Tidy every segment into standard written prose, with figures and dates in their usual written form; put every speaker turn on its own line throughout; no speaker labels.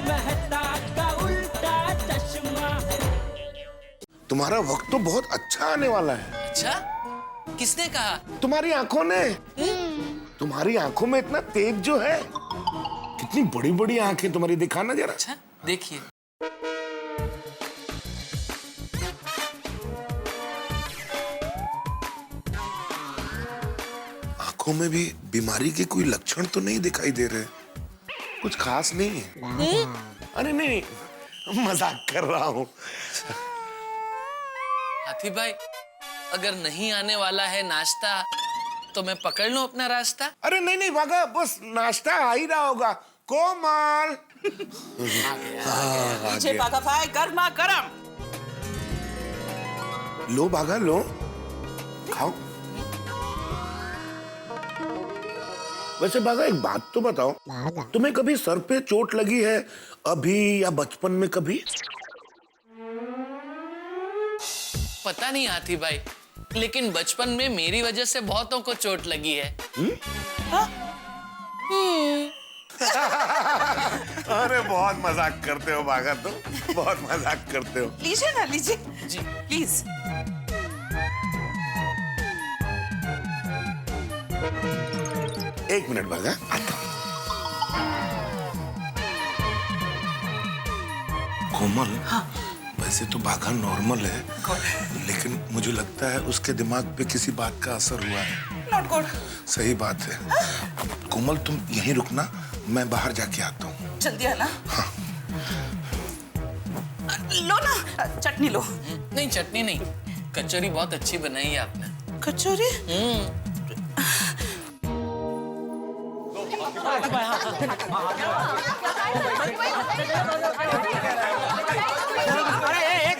मेहता का उल्टा चश्मा।
तुम्हारा वक्त तो बहुत अच्छा आने वाला है।
अच्छा, किसने कहा?
तुम्हारी आंखों ने। तुम्हारी आंखों में इतना तेज जो है, कितनी बड़ी बड़ी आंखें तुम्हारी, दिखाना जरा।
अच्छा, देखिए।
आंखों में भी बीमारी के कोई लक्षण तो नहीं दिखाई दे रहे, कुछ खास नहीं है। अरे नहीं, मजाक कर रहा हूँ।
हाथी भाई, अगर नहीं आने वाला है नाश्ता तो मैं पकड़ लूं अपना रास्ता?
अरे नहीं नहीं भागा, बस नाश्ता आ ही रहा होगा। कोमल
मुझे भागा भाई, गर्मा गरम।
लो भागा लो, खाओ। वैसे भागा, एक बात तो बताओ, तुम्हें कभी सर पे चोट लगी है अभी या बचपन में कभी?
पता नहीं हाथी भाई, लेकिन बचपन में मेरी वजह से बहुतों को चोट लगी है।
अरे बहुत मजाक करते हो भागा, तुम बहुत मजाक करते हो।
लीजिए ना, लीजिए
जी
प्लीज।
एक मिनट भागा, आता हूं। कोमल,
हाँ।
वैसे तो भागा नॉर्मल है, लेकिन मुझे लगता है उसके दिमाग पे किसी बात का असर हुआ है।
Not good.
सही बात है। कोमल तुम यहीं रुकना, मैं बाहर जाके आता हूँ।
जल्दी आना।
हाँ।
लो ना, चटनी लो।
नहीं, चटनी नहीं, कचौरी बहुत अच्छी बनाई है आपने।
कचौरी?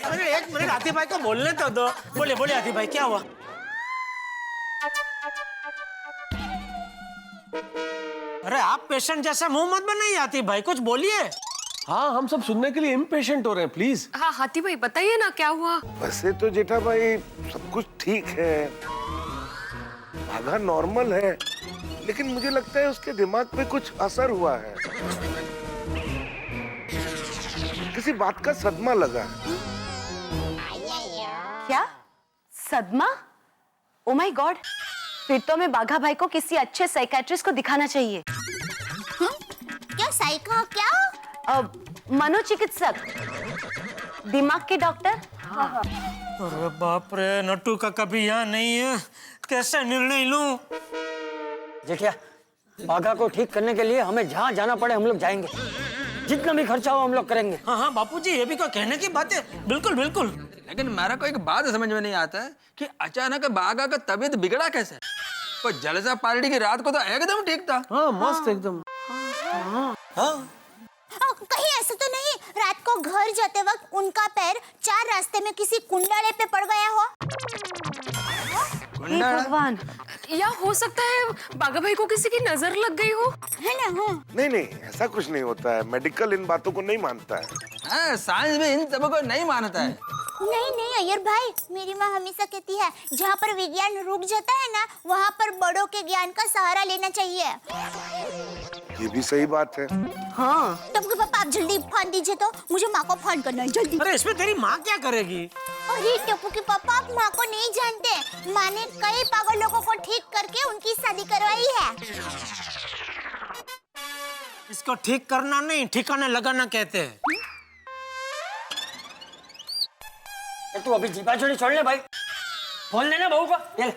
अरे एक मिनट हाथी भाई को बोलने तो दो। बोले बोले हाथी भाई, क्या हुआ? अरे आप पेशेंट जैसा मुंह मत बनाइए हाथी भाई, कुछ बोलिए।
हाँ, हम सब सुनने के लिए इम्पेशेंट हो रहे हैं, प्लीज।
हाँ हाथी भाई बताइए ना, क्या हुआ?
वैसे तो जेठा भाई सब कुछ ठीक है, भागा नॉर्मल है, लेकिन मुझे लगता है उसके दिमाग पे कुछ असर हुआ है, किसी बात का सदमा लगा है।
क्या सदमा? ओ माय गॉड, फिर तो हमें बाघा भाई को किसी अच्छे साइकियाट्रिस्ट को दिखाना चाहिए।
क्या साइका? क्या
मनोचिकित्सक, दिमाग के डॉक्टर।
अरे बाप रे, नट्टू का कभी यहाँ नहीं है, कैसे निर्णय लूं?
जेठिया, बाघा को ठीक करने के लिए हमें जहाँ जाना पड़े हम लोग जाएंगे, जितना भी खर्चा हो हम लोग करेंगे।
हाँ हाँ बापूजी, ये भी कोई कहने की बात है। बिल्कुल बिल्कुल।
लेकिन मेरा को एक बात समझ में नहीं आता है कि अचानक बाघा का तबीयत बिगड़ा कैसे? पर जलसा पार्टी की रात को तो एकदम ठीक था।
हाँ, मस्त एकदम।
कहीं ऐसा तो नहीं रात को घर जाते वक्त उनका पैर 4 रास्ते में किसी कुंडाले पे पड़ गया हो?
हे भगवान,
या हो सकता है बाघा भाई को किसी की नजर लग गई हो,
है ना? हाँ।
नहीं नहीं, ऐसा कुछ नहीं होता है, मेडिकल इन बातों को नहीं मानता है।
हाँ, साइंस भी इन सब को नहीं मानता है।
नहीं अय्यर भाई, मेरी माँ हमेशा कहती है जहाँ पर विज्ञान रुक जाता है ना, वहाँ पर बड़ों के ज्ञान का सहारा लेना चाहिए।
ये भी सही बात है।
हाँ।
टप्पू के पापा आप जल्दी फोन दीजिए, तो मुझे माँ को फोन करना है, जल्दी।
अरे इसमें तेरी माँ क्या करेगी?
अरे टप्पू के पापा, आप माँ को नहीं जानते, माँ ने कई पागल लोगों को ठीक करके उनकी शादी करवाई है।
इसको ठीक करना नहीं, ठिकाने लगाना कहते हैं।
तू अभी जीपा छोड़ ले भाई, फोन लेना बहू को। ये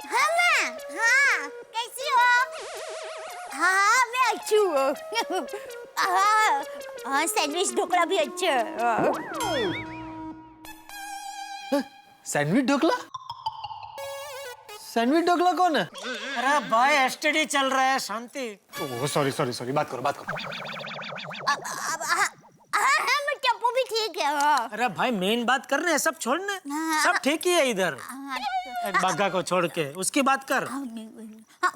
हाँ माँ, हाँ कैसी हो? हाँ मैं अच्छी हूँ। हाँ सैंडविच ढोकला भी अच्छा है।
सैंडविच ढोकला? सैंडविच ढोकला कौन है?
अरे भाई एसटीडी चल रहा है, शांति।
ओह सॉरी, बात करो।
हाँ मैं टप्पू भी ठीक है। हाँ।
अरे भाई मेन बात करने है, सब छोड़ने।
हाँ।
सब ठीक ही है इधर। एक बाघा को छोड़ के उसकी बात कर।
हाँ,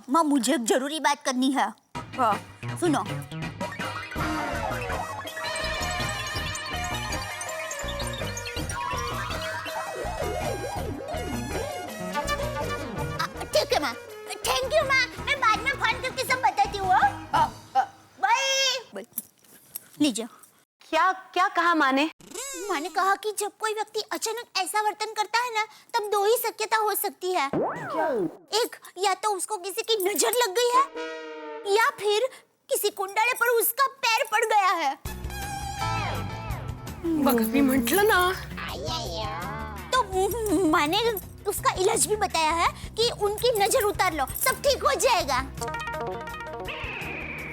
माँ मुझे एक जरूरी बात करनी है। हाँ, सुनो। ठीक है माँ, रखती हूँ माँ, मैं बाद में फोन करके सब बताती हूँ। बाय। लीजिए।
क्या क्या कहा माँ ने?
माँ ने कहा कि जब कोई व्यक्ति अचानक ऐसा वर्तन करता है ना, तब दो ही शक्यता हो सकती है। एक, या तो उसको किसी की नजर लग गई है, या फिर किसी कुंडले पर उसका पैर पड़ गया है।
बघवी म्हटलं ना।
तो माँ ने उसका इलाज भी बताया है कि उनकी नजर उतार लो, सब ठीक हो जाएगा।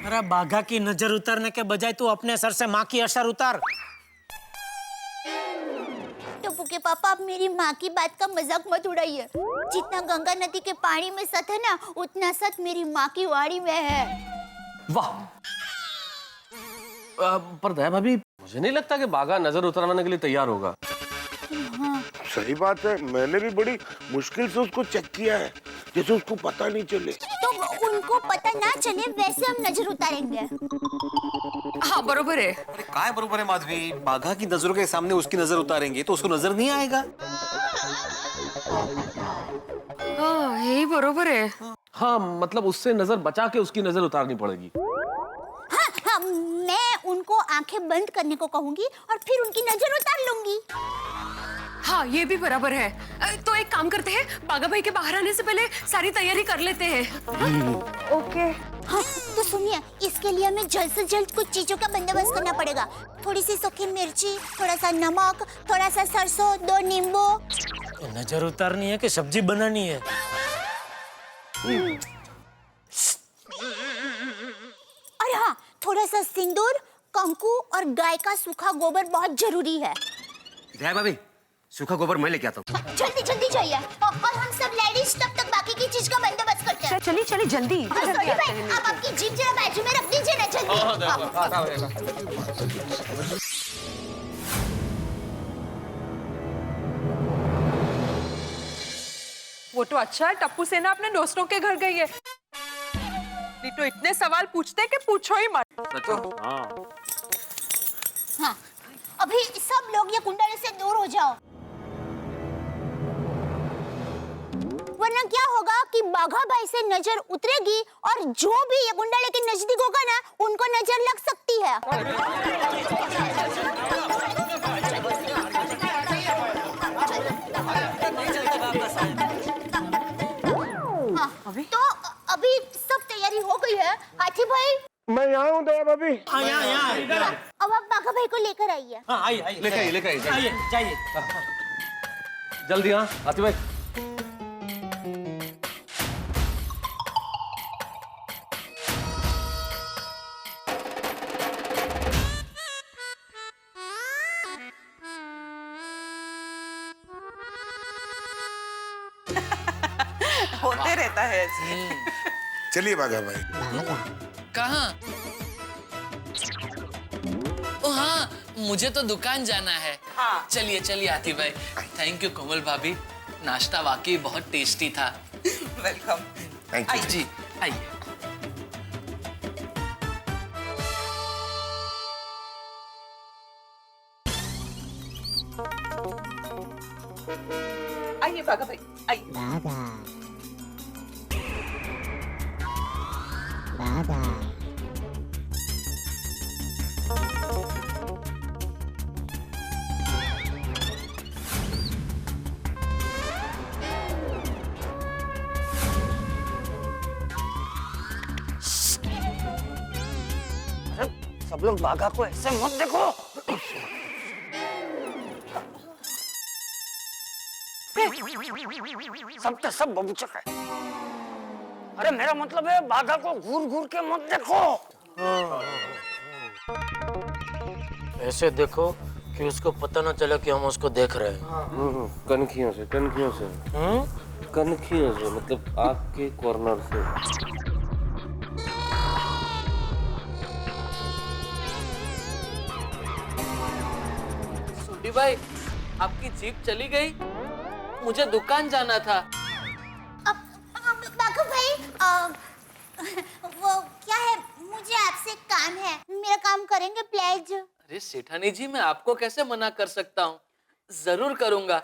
अरे बाघा की नजर उतारने के बजाय तू अपने सर से माँ की असर उतार।
टप्पू के पापा, आप मेरी माँ की बात का मजाक मत उड़ाइए। जितना गंगा नदी के पानी में सत है ना, उतना सत मेरी माँ की वाणी में है।
वाह। पर दया भाभी, मुझे नहीं लगता कि बाघा नजर उतारने के लिए तैयार होगा।
सही बात है, मैंने भी बड़ी मुश्किल से उसको चेक किया है, जैसे उसको पता नहीं चले।
तो उनको पता ना चले वैसे हम नजर उतारेंगे।
हाँ बरोबर है।
अरे काय बरोबर है माधवी, बाघा की नजरों के सामने उसकी नजर उतारेंगे तो उसको नजर नहीं आएगा।
हाँ यही बरोबर है।
हाँ मतलब उससे नजर बचा के उसकी नजर उतारनी पड़ेगी।
हाँ हाँ, मैं उनको आंखें बंद करने को कहूंगी और फिर उनकी नजर उतार लूंगी।
हाँ ये भी बराबर है। तो एक काम करते हैं, बाघा भाई के बाहर आने से पहले सारी तैयारी कर लेते हैं।
ओके।
हाँ तो सुनिए, इसके लिए हमें जल्द से जल्द कुछ चीजों का बंदोबस्त करना पड़ेगा। थोड़ी सी सूखी मिर्ची, थोड़ा सा नमक, थोड़ा सा सरसों, 2 नींबू।
तो नजर उतारनी है कि सब्जी बनानी है?
और हाँ, थोड़ा सा सिंदूर, कंकु और गाय का सूखा गोबर बहुत जरूरी है।
दया भाभी, सूखा गोबर मैं लेके आता हूँ।
जल्दी जल्दी जाइए, और हम सब लेडीज तब तक बाकी की चीज का बंदोबस्त करते हैं।
चलिए चलिए जल्दी।
सॉरी भाई, आप आपकी जीप जरा बाजू में रख दीजिए ना, जल्दी।
वो तो अच्छा है टप्पू सेना अपने दोस्तों के घर गई है, नहीं तो इतने सवाल पूछते हैं कि पूछो ही मत।
हाँ, अभी सब लोग ये कुंडले से दूर हो जाओ, वरना क्या होगा कि बाघा भाई से नजर उतरेगी और जो भी ये कुंडले के नजदीक होगा ना, उनको नजर लग सकती है। हाँ, तो अभी सब तैयारी हो गई है। हाथी भाई,
मैं यहाँ हूँ दया भाभी।
यहाँ।
अब आप बाघा भाई को लेकर आइए।
हाँ आइए
लेकर आइए।
आइए जाइए।
जल्दी। हाँ हाथी भाई।
होते रहता है ऐसे।
चलिए बाघा भाई।
कहाँ? ओ हाँ, मुझे तो दुकान जाना है।
हाँ।
चलिए चलिए आती भाई। थैंक यू कोमल भाभी, नाश्ता वाकई बहुत टेस्टी था।
वेलकम।
थैंक यू
जी आइए।
आइए बाघा भाई, आइए।
सब लोग बाघा को ऐसे मत देखो। सब तो सब बबूचक है। अरे मेरा मतलब है बाघा को घूर घूर के मत देखो।
ऐसे देखो कि उसको पता ना चले कि हम उसको देख रहे हैं।
कनखियों से मतलब आँख के कॉर्नर से।
सूडी भाई, आपकी जीप चली गई, मुझे दुकान जाना था।
बाघा भाई, वो क्या है, मुझे आपसे काम है, मेरा काम करेंगे प्लीज?
अरे सेठानी जी, मैं आपको कैसे मना कर सकता हूँ, जरूर करूंगा,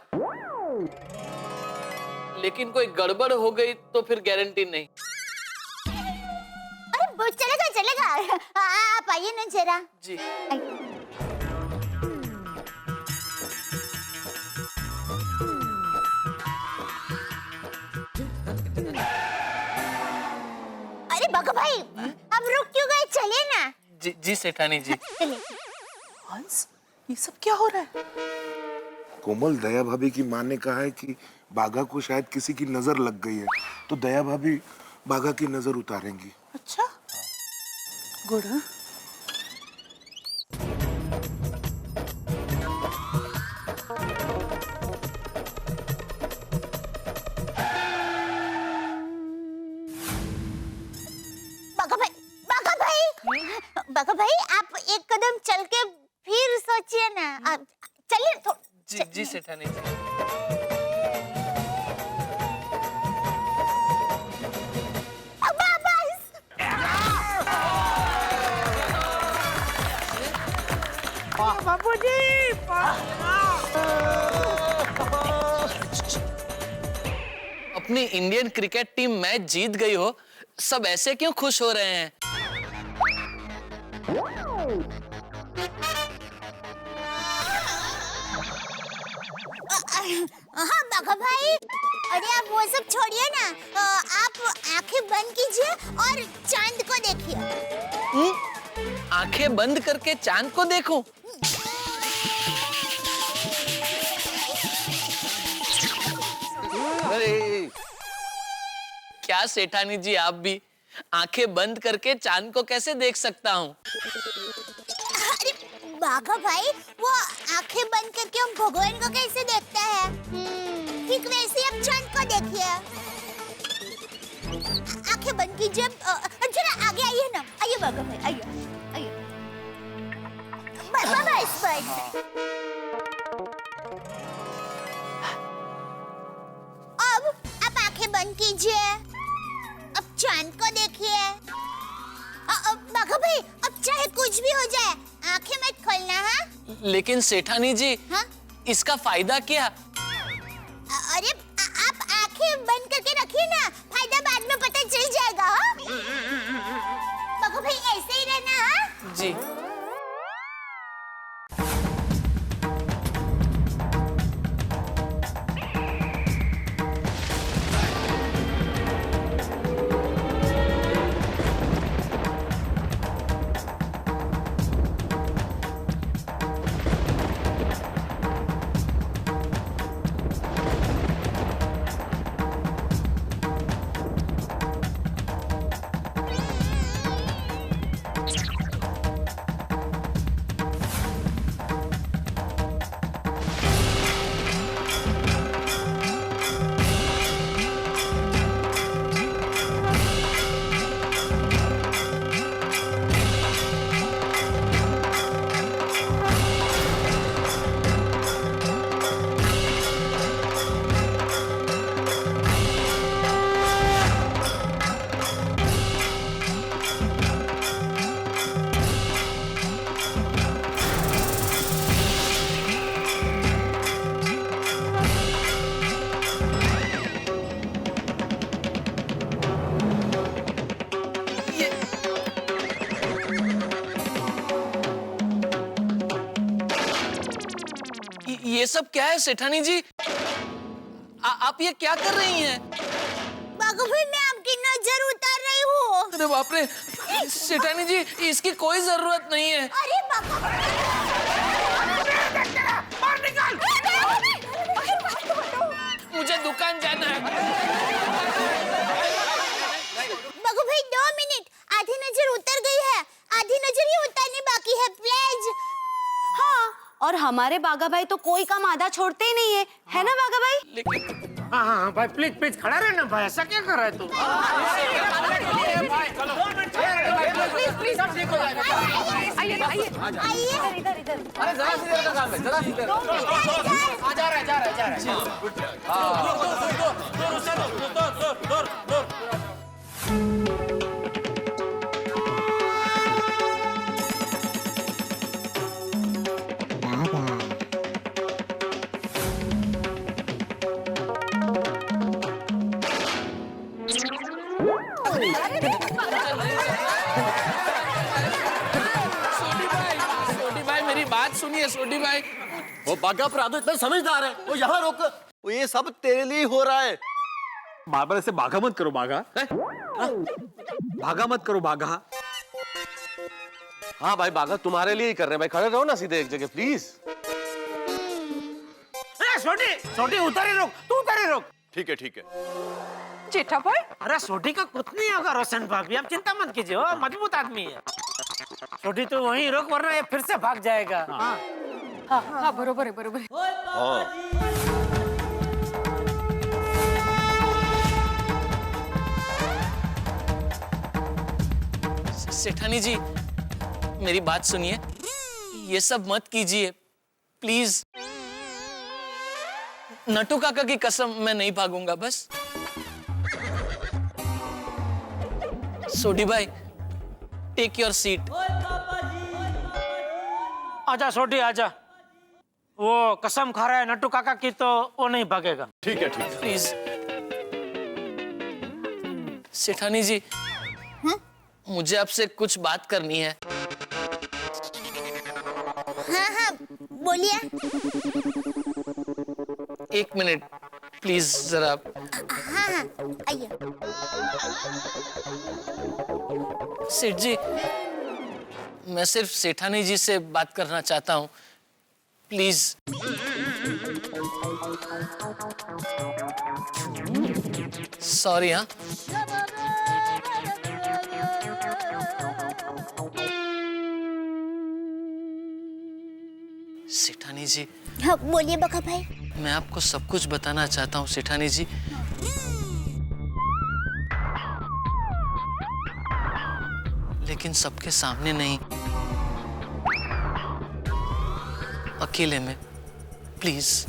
लेकिन कोई गड़बड़ हो गई तो फिर गारंटी नहीं।
चलेगा चलेगा। आप आइए ना जरा।
जी।
अरे बाघा भाई, अब रुक क्यों गए? चलिए ना।
जी सेठानी जी।
हंस, ये सब क्या हो रहा है?
कोमल, दया भाभी की माँ ने कहा है कि बाघा को शायद किसी की नजर लग गई है, तो दया भाभी बाघा की नजर उतारेंगी।
अच्छा, गुड। हाँ?
बाघा भाई, आप एक कदम चल के फिर सोचिए ना। आप चलिए तो।
जी सेठानी जी।
बाबूजी,
अपनी इंडियन क्रिकेट टीम मैच जीत गई हो, सब ऐसे क्यों खुश हो रहे हैं?
हाँ बाघा भाई, अरे आप वो सब छोड़िए ना। आप आंखें बंद कीजिए और चांद को देखिए।
आंखें बंद करके चांद को देखूं? अरे क्या सेठानी जी, आप भी आंखें बंद करके चांद को कैसे देख सकता हूँ?
अरे बाघा भाई, वो आंखें बंद करके हम भगवान को कैसे देखते हैं? ठीक वैसे आप चांद को देखिए। आंखें बंद कीजिए। जरा आगे आइए ना। आइए बाघा भाई, आइए आइए। बस। अब आप आंखें बंद कीजिए। अब चांद को देखिए। बाघा भाई, अब चाहे कुछ भी हो जाए, आंखें मत खोलना। हाँ?
लेकिन सेठानी जी,
हाँ?
इसका फायदा क्या?
अरे आप आंखें बंद करके रखिए ना, फायदा बाद में पता चल जाएगा। हाँ? बाघा भाई, ऐसे ही रहना। हाँ?
जी। ये सब क्या है सेठानी जी? आप ये क्या कर रही हैं?
बाघा भाई, मैं आपकी नजर उतार रही हूँ।
अरे बाप रे, सेठानी जी, इसकी कोई जरूरत नहीं है।
अरे बाघा
बाहर निकाल। मुझे दुकान जाना है।
बाघा भाई, 2 मिनट, आधी नजर उतर गई है, आधी नजर ही उतारनी बाकी है। प्लीज।
हाँ, और हमारे बाघा भाई तो कोई काम आधा छोड़ते ही नहीं है ना बाघा भाई?
लेकिन
हाँ भाई, प्लीज खड़ा रहना भाई, ऐसा क्या कर रहा है तू?
प्लीज आइए।
इधर।
अरे जरा सी देर का काम है, जरा सी देर। जा रहा है।
वो बागा प्रादो इतना समझदार है, वो यहाँ रोक। वो ये सब तेरे लिए हो रहा है। बार बार ऐसे भागा मत करो, भागा है? भागा मत करो, भागा।
हाँ भाई बागा तुम्हारे लिए ही कर रहे हैं भाई, खड़े रहो ना सीधे एक जगह प्लीज।
छोटी छोटी उतर ही रोक, तू उतर ही रोक।
ठीक है ठीक है।
जेठा भाई
अरे छोटी का कुछ नहीं होगा रोशन भाभी, आप चिंता मत कीजिए, वो मजबूत आदमी है। छोटी तो वहीं रोक वरना ये फिर से भाग जाएगा।
हाँ बरोबर है बरोबर है।
सेठानी जी मेरी बात सुनिए, ये सब मत कीजिए प्लीज। नटू काका की कसम मैं नहीं भागूंगा बस। सोडी भाई टेक योर सीट।
आजा छोटी आजा, वो कसम खा रहा है नट्टू काका की, तो वो नहीं भागेगा।
ठीक है ठीक है।
प्लीज सेठानी जी, मुझे आपसे कुछ बात करनी है।
हाँ हाँ बोलिए।
एक मिनट प्लीज जरा।
हाँ हाँ आइए।
सेठ जी मैं सिर्फ सेठानी जी से बात करना चाहता हूँ प्लीज। सॉरी। हाँ सेठानी जी।
हाँ बोलिए बका भाई।
मैं आपको सब कुछ बताना चाहता हूँ सेठानी जी। लेकिन सबके सामने नहीं, अकेले में प्लीज।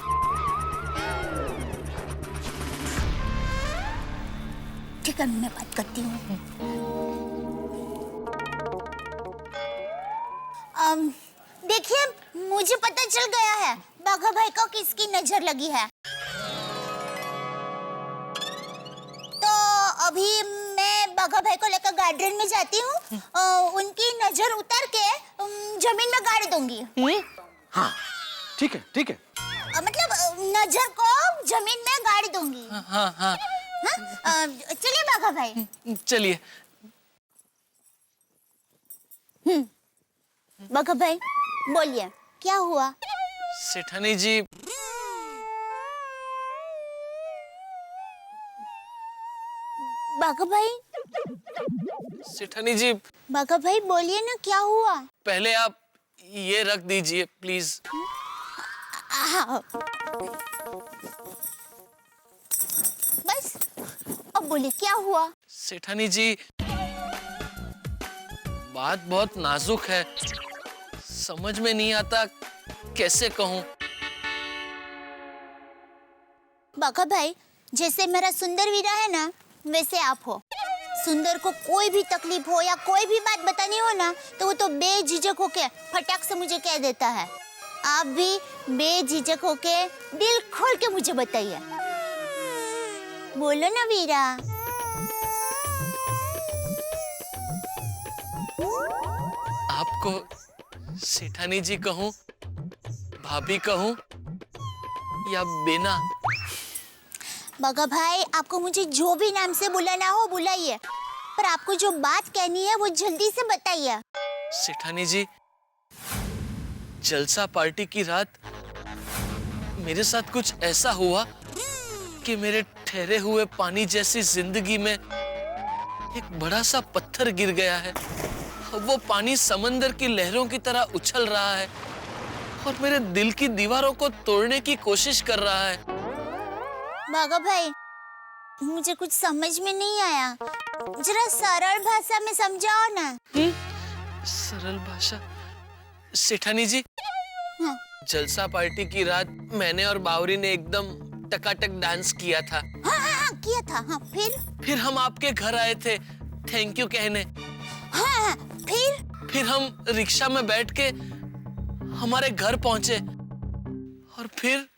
ठीक है मैं बात करती हूँ। देखिए मुझे पता चल गया है बाघा भाई को किसकी नजर लगी है। तो अभी मैं बाघा भाई को लेकर गार्डन में जाती हूँ, उनकी नजर उतार के जमीन में गाड़ दूंगी।
हाँ ठीक है ठीक है।
मतलब नजर को जमीन में गाड़ दूंगी।
हाँ हाँ
चलिए बाघा भाई।
चलिए।
बाघा भाई बोलिए क्या हुआ।
सेठानी जी
बाघा भाई।
सेठानी जी
बाघा भाई बोलिए ना क्या हुआ।
पहले आप ये रख दीजिए प्लीज।
हाँ बस अब बोलिए क्या हुआ।
सेठानी जी बात बहुत नाजुक है, समझ में नहीं आता कैसे कहूँ।
बाघा भाई जैसे मेरा सुंदर वीरा है ना, वैसे आप हो। सुंदर को कोई भी तकलीफ हो या कोई भी बात बतानी हो ना, तो वो तो बेझिझक होके फटाक से मुझे कह देता है। आप भी बेझिझक होके दिल खोल के मुझे बताइए। बोलो ना वीरा।
आपको सेठानी जी कहूँ, भाभी कहूँ या बेना।
बाघा भाई आपको मुझे जो भी नाम से बुलाना हो बुलाइए, पर आपको जो बात कहनी है वो जल्दी से बताइए।
सेठानी जी जलसा पार्टी की रात मेरे साथ कुछ ऐसा हुआ कि मेरे ठहरे हुए पानी जैसी जिंदगी में एक बड़ा सा पत्थर गिर गया है। वो पानी समंदर की लहरों की तरह उछल रहा है और मेरे दिल की दीवारों को तोड़ने की कोशिश कर रहा है।
बाघा भाई मुझे कुछ समझ में नहीं आया, जरा सरल भाषा में समझाओ ना।
सरल भाषा। सेठानी जी
हाँ।
जलसा पार्टी की रात मैंने और बावरी ने एकदम टकाटक डांस किया था।
हाँ हाँ हाँ किया था। हाँ फिर
हम आपके घर आए थे थैंक यू कहने।
हाँ हाँ
फिर हम रिक्शा में बैठ के हमारे घर पहुंचे और फिर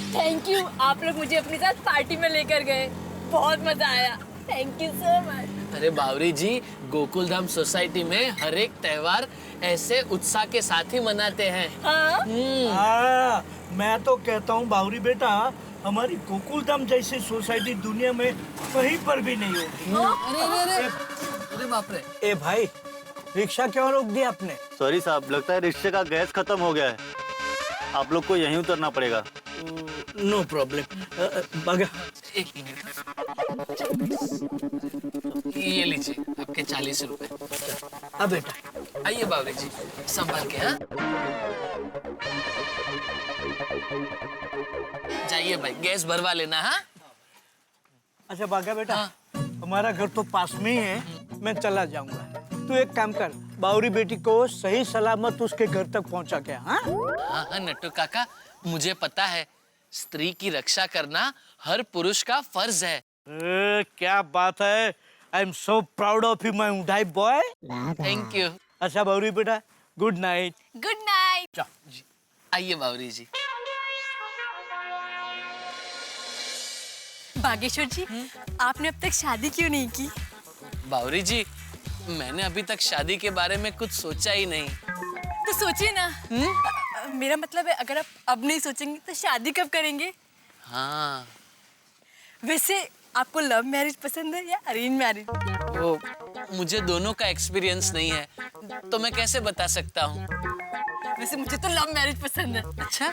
थैंक यू, आप लोग मुझे अपने साथ पार्टी में लेकर गए, बहुत मजा आया।
Thank you so much.
अरे बावरी जी, गोकुल धाम सोसाइटी में हर एक त्योहार ऐसे उत्साह के साथ ही मनाते हैं।
हाँ, मैं तो कहता हूँ बावरी बेटा, हमारी गोकुल धाम जैसी सोसाइटी दुनिया में कहीं पर भी नहीं होगी।
अरे बाप रे।
ए भाई, रिक्शा क्यों रोक दिया आपने?
सॉरी साहब, लगता है रिक्शे का गैस खत्म हो गया है। आप लोग को यहीं उतरना पड़ेगा।
No problem. बागा,
एक मिनट, ये लीजिए आपके 40 रुपए।
अब बेटा
आइए बावरी जी, संभाल के। हाँ, जाइए भाई, गैस भरवा लेना। हाँ,
अच्छा बागा बेटा, हमारा घर तो पास में ही है, मैं चला जाऊंगा। तू एक काम कर, बावरी बेटी को सही सलामत उसके घर तक पहुंचा के। हाँ
हाँ नट्टू काका, मुझे पता है, स्त्री की रक्षा करना हर पुरुष का फर्ज है।
क्या बात है, I am so proud of you my उडाई बॉय।
Thank you.
अच्छा बावरी बेटा, गुड नाइट।
Good night.
आइए बावरी जी।
बागेश्वर जी, आपने अब तक शादी क्यों नहीं की?
बावरी जी, मैंने अभी तक शादी के बारे में कुछ सोचा ही नहीं।
तो सोचिए ना। मेरा मतलब है, अगर आप अब नहीं सोचेंगे तो शादी कब करेंगे?
हाँ।
वैसे आपको लव मैरिज पसंद है या अरेंज मैरिज?
वो मुझे दोनों का एक्सपीरियंस नहीं है, तो मैं कैसे बता सकता हूँ।
वैसे मुझे तो लव मैरिज पसंद है।
अच्छा?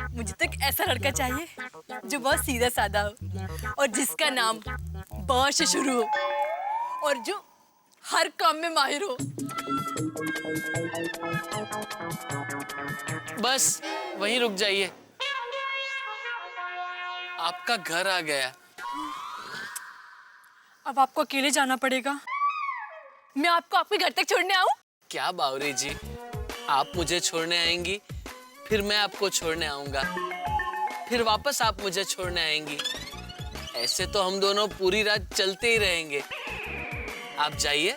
मुझे तो एक ऐसा लड़का चाहिए जो बहुत सीधा साधा हो और जिसका नाम ब से शुरू हो और जो हर काम में माहिर हो।
बस वहीं रुक जाइए, आपका घर आ गया।
अब आपको अकेले जाना पड़ेगा। मैं आपको आपके घर तक छोड़ने आऊं?
क्या बावरी जी, आप मुझे छोड़ने आएंगी, फिर मैं आपको छोड़ने आऊंगा, फिर वापस आप मुझे छोड़ने आएंगी। ऐसे तो हम दोनों पूरी रात चलते ही रहेंगे। आप जाइए,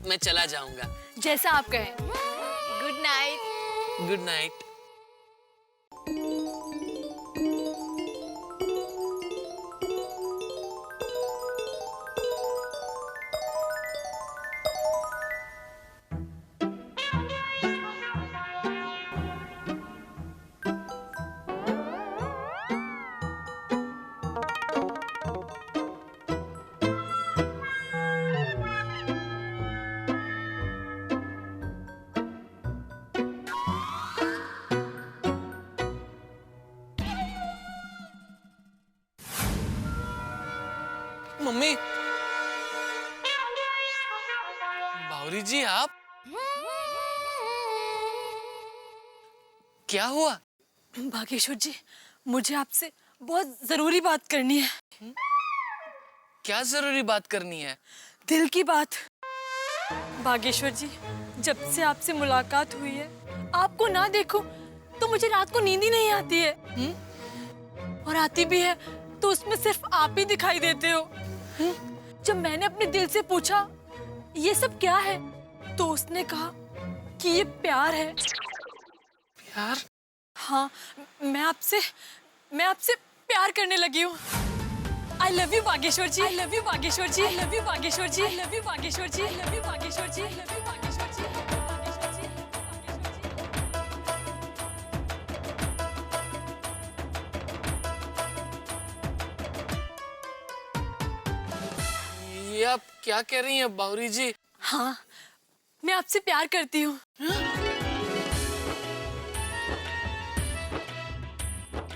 मैं चला जाऊंगा।
जैसा आप कहें। Good night.
Good night. Mummy, Bawri ji आप? क्या हुआ?
बागेश्वर जी, मुझे आपसे बहुत जरूरी बात करनी है।
क्या जरूरी बात करनी है?
दिल की बात। बागेश्वर जी, जब से आपसे मुलाकात हुई है, आपको ना देखूं तो मुझे रात को नींद ही नहीं आती है। और आती भी है तो उसमें सिर्फ आप ही दिखाई देते हो। जब मैंने अपने दिल से पूछा ये सब क्या है, तो उसने कहा कि ये प्यार है।
प्यार?
हाँ, मैं आपसे प्यार करने लगी हूँ। I love you Bageshwar ji. I love you Bageshwar ji. I love you Bageshwar ji. I love you Bageshwar ji. I love you Bageshwar ji. I love you Bageshwar जी।
ये आप क्या कह रही हैं बावरी जी?
हाँ, मैं आपसे प्यार करती हूँ।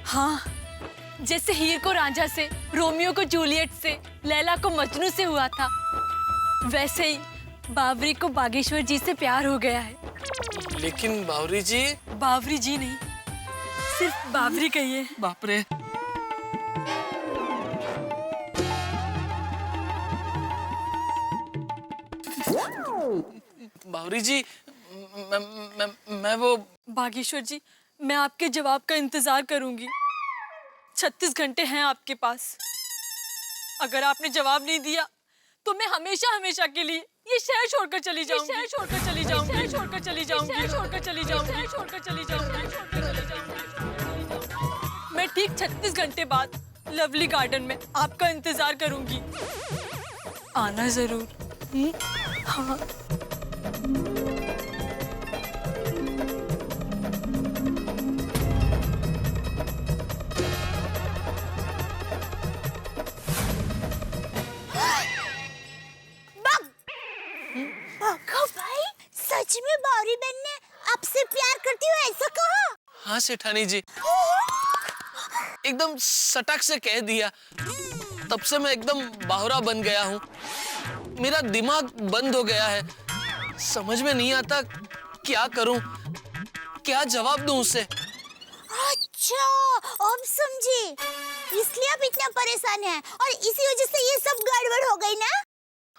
हाँ, जैसे हीर को रांझा से, रोमियो को जूलियट से, लैला को मजनू से हुआ था, वैसे ही बावरी को बागेश्वर जी से प्यार हो गया है।
लेकिन बावरी जी?
बावरी जी नहीं, सिर्फ बावरी कहिए।
बाप रे। बावरी जी, मैं वो।
बागेश्वर जी, मैं आपके जवाब का इंतजार करूंगी। 36 घंटे हैं आपके पास। अगर आपने जवाब नहीं दिया तो मैं हमेशा हमेशा के लिए ये शहर छोड़कर चली जाऊंगी। शहर छोड़कर चली जाऊंगी। शहर छोड़कर चली जाऊंगी। शहर छोड़कर चली जाऊंगी। शहर छोड़कर चली जाऊंगी। मैं ठीक 36 घंटे बाद लवली गार्डन में आपका इंतजार करूंगी। आना जरूर। हाँ।
बाघा भाई, सच में बावरी बहन ने आपसे प्यार करती हुए ऐसा कहा?
हाँ सेठानी जी, एकदम सटक से कह दिया। तब से मैं एकदम बाहुरा बन गया हूँ। मेरा दिमाग बंद हो गया है। समझ में नहीं आता क्या करूं, क्या जवाब दूं उसे।
अच्छा, अब समझी। इसलिए आप इतना परेशान हैं और इसी वजह से ये सब गड़बड़ हो गई ना?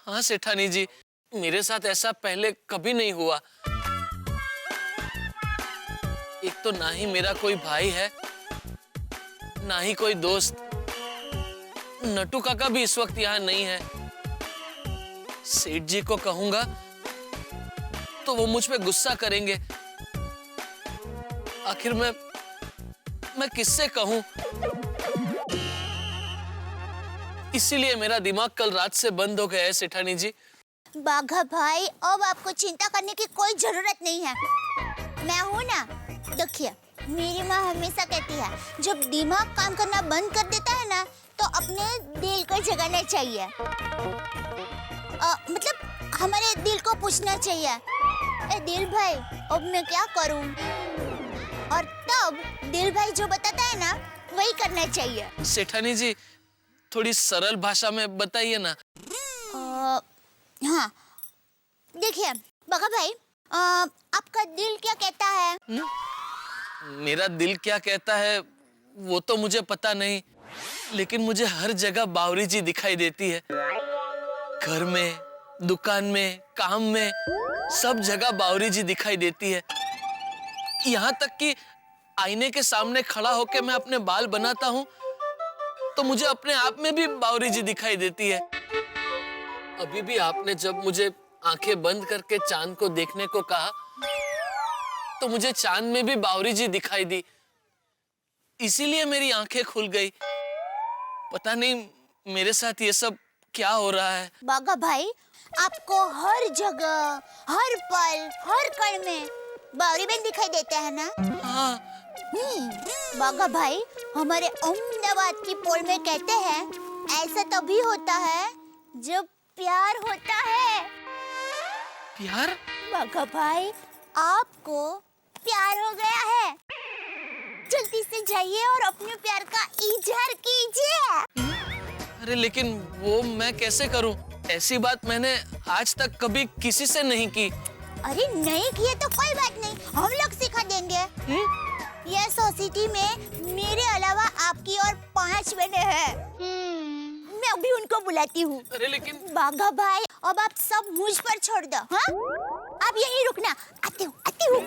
हाँ सेठानी जी, मेरे साथ ऐसा पहले कभी नहीं हुआ। एक तो ना ही मेरा कोई भाई है, ना ही कोई दोस्त। नटू काका भी इस वक्त यहाँ नहीं है। सेठ जी को कहूंगा तो वो मुझ पे गुस्सा करेंगे। आखिर मैं किससे कहूं? इसीलिए मेरा दिमाग कल रात से बंद हो गया है सेठानी जी।
बाघा भाई, अब आपको चिंता करने की कोई जरूरत नहीं है। मैं हूं ना। देखिए, मेरी माँ हमेशा कहती है, जब दिमाग काम करना बंद कर देता है ना, तो अपने दिल को जगाना चाहिए। मतलब हमारे दिल को पूछना चाहिए, ए दिल भाई, अब मैं क्या करूं? और तब दिल भाई जो बताता है ना, वही करना चाहिए।
सेठानी जी, थोड़ी सरल भाषा में बताइए ना।
हाँ, देखिए बाघा भाई, आपका दिल क्या कहता है?
मेरा दिल क्या कहता है वो तो मुझे पता नहीं, लेकिन मुझे हर जगह बावरी जी दिखाई देती है। घर में, दुकान में, काम में, सब जगह बावरी जी दिखाई देती है। यहाँ तक कि आईने के सामने खड़ा होकर मैं अपने बाल बनाता हूँ तो मुझे अपने आप में भी बावरी जी दिखाई देती है। अभी भी आपने जब मुझे आंखें बंद करके चांद को देखने को कहा तो मुझे चांद में भी बावरी जी दिखाई दी। इसीलिए मेरी आंखें खुल गई। पता नहीं मेरे साथ ये सब क्या हो रहा है।
बाघा भाई, आपको हर जगह, हर पल, हर कण में बावरी बहन दिखाई देता है ना?
हाँ।
बाघा भाई, हमारे अहमदाबाद की पोल में कहते हैं, ऐसा तभी होता है जब प्यार होता है।
प्यार?
बाघा भाई, आपको प्यार हो गया है। जल्दी से जाइए और अपने प्यार का इजहार कीजिए।
अरे लेकिन वो मैं कैसे करूं? ऐसी बात मैंने आज तक कभी किसी से नहीं की।
अरे नहीं किए तो कोई बात नहीं, हम लोग सिखा देंगे। यह सोसाइटी में मेरे अलावा आपकी और 5 बहनें हैं। मैं अभी उनको बुलाती हूँ।
अरे लेकिन
बाघा भाई, अब आप सब मुझ पर छोड़ दो। हाँ, आप यहीं रुकना। आती हूँ, आती हूँ।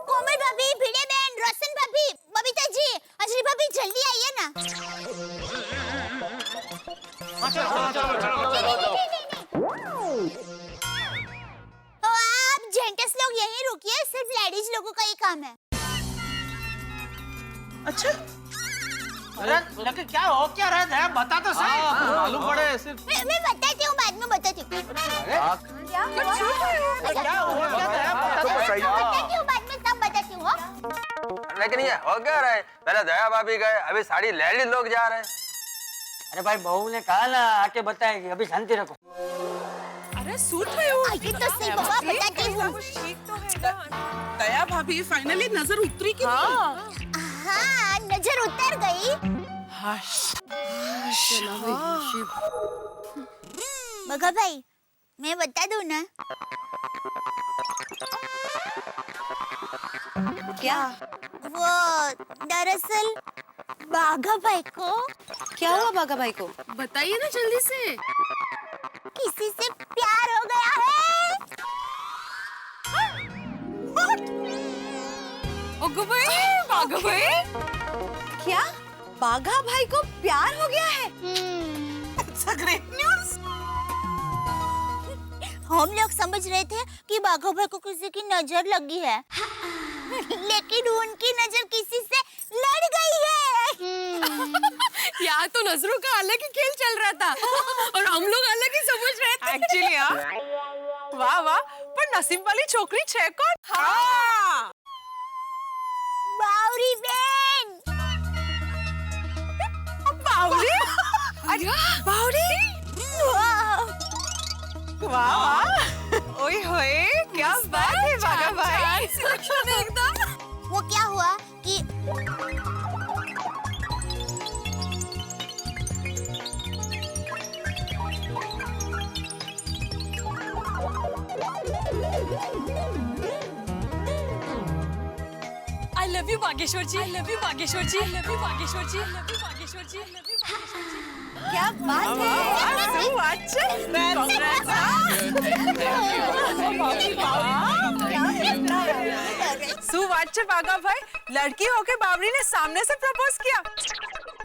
कोमल भाभी, भिड़े बहन, रोशन भाभी, बबीता जी, अंजलि भाभी, जल्दी आइए ना। आप जेंटस लोग यहीं रुकिए, सिर्फ लेडीज लोगों का ही काम है।
अच्छा, अरे लेकिन क्या हो क्या रहा है? बता तो सही।
मालूम पड़े सिर्फ।
मैं बताती हूँ, बाद में बताती हूँ। क्या हुआ?
क्या हुआ?
बताती हूँ, बाद में सब बताती हूँ।
लेकिन ये हो क्या रहा है? पहले दया भाभी गए, अभी सारी लेडीज लोग जा रहे हैं।
अरे भाई, बहू ने कहा ना आके बताएगी, अभी शांति रखो।
अरे सुन रहे हो?
आगे तो सही बाबा, बताती हूँ।
ठीक तो है ना? दया भाभी, फाइनली नजर उतरी कि नहीं?
हाँ, नजर उतर गई। बगा भाई, मैं बता दूँ ना?
क्या?
वो दरअसल बाघा भाई को।
क्या हुआ बाघा भाई को?
बताइए ना जल्दी से।
किसी से प्यार हो गया है।
बाघा भाई,
क्या? बाघा भाई को प्यार हो गया है?
Great news.
हम लोग समझ रहे थे कि बाघा भाई को किसी की नजर लगी है, लेकिन उनकी नजर किसी से लड़ गई है।
यहाँ तो नजरों का अलग ही खेल चल रहा था और हम लोग अलग ही समझ रहे थे।
एक्चुअली वाह वाह, पर नसीब वाली छोकरी छे कौन? हाँ
बावरी बेन।
बावरी? अरे बावरी? वाह वाह, ओए होए, क्या बात है बागा भाई।
सिलेक्शन है एकदम।
वो क्या हुआ कि
I love you Bageshwar ji. I love you Bageshwar ji. I love you Bageshwar ji. I love you Bageshwar ji. I love you Bageshwar जी।
क्या बात है।
सुवाच्य बागा भाई, लड़की होके बावरी ने सामने से प्रपोज किया।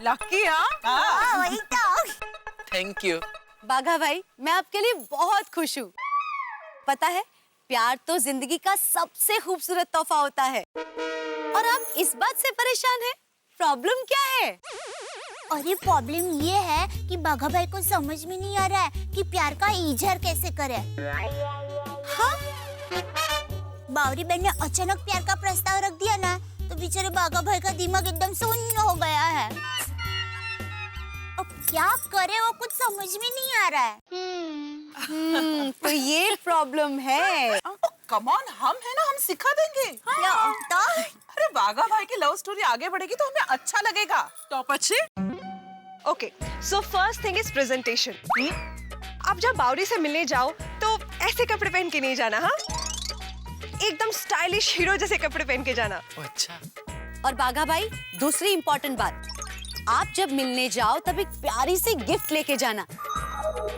लकी हाँ।
वही तो।
Thank you.
बाघा भाई, मैं आपके लिए बहुत खुश हूँ। पता है, प्यार तो जिंदगी का सबसे खूबसूरत तोहफा होता है। और आप इस बात से परेशान हैं? प्रॉब्लम क्या है?
अरे प्रॉब्लम ये है कि बाघा भाई को समझ में नहीं आ रहा है कि प्यार का इजहार कैसे करे। हाँ? बावरी बहन ने अचानक प्यार का प्रस्ताव रख दिया ना, तो बेचारे बाघा भाई का दिमाग एकदम शून्य हो गया है। अब क्या करे वो कुछ समझ में नहीं आ रहा है।
तो ये प्रॉब्लम है।
कम ऑन, हम है ना, हम सिखा देंगे।
क्या तो?
अरे बागा भाई की लव स्टोरी आगे बढ़ेगी तो हमें अच्छा लगेगा।
टॉप अच्छे। Okay, so first thing is presentation. आप जब बावरी से मिलने जाओ तो ऐसे कपड़े पहन के नहीं जाना, हाँ? एकदम स्टाइलिश हीरो जैसे कपड़े पहन के जाना।
अच्छा।
और बाघा भाई, दूसरी इम्पोर्टेंट बात, आप जब मिलने जाओ तब एक प्यारी सी गिफ्ट लेके जाना।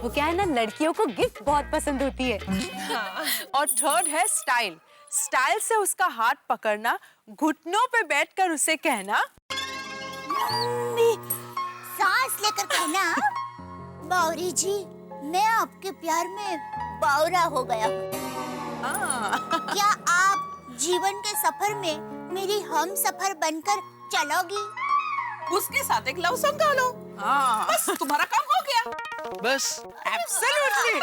वो क्या है ना, लड़कियों को गिफ्ट बहुत पसंद होती है।
हाँ। और थर्ड है स्टाइल। स्टाइल से उसका हाथ पकड़ना, घुटनों पे बैठकर उसे कहना,
सांस लेकर कहना, बावरी जी, मैं आपके प्यार में बावरा हो गया हूँ। क्या आप जीवन के सफर में मेरी हम सफर बनकर चलोगी?
उसके साथ एक लव सॉन्ग गा लो। बस तुम्हारा काम हो गया।
बस।
एब्सोल्युटली।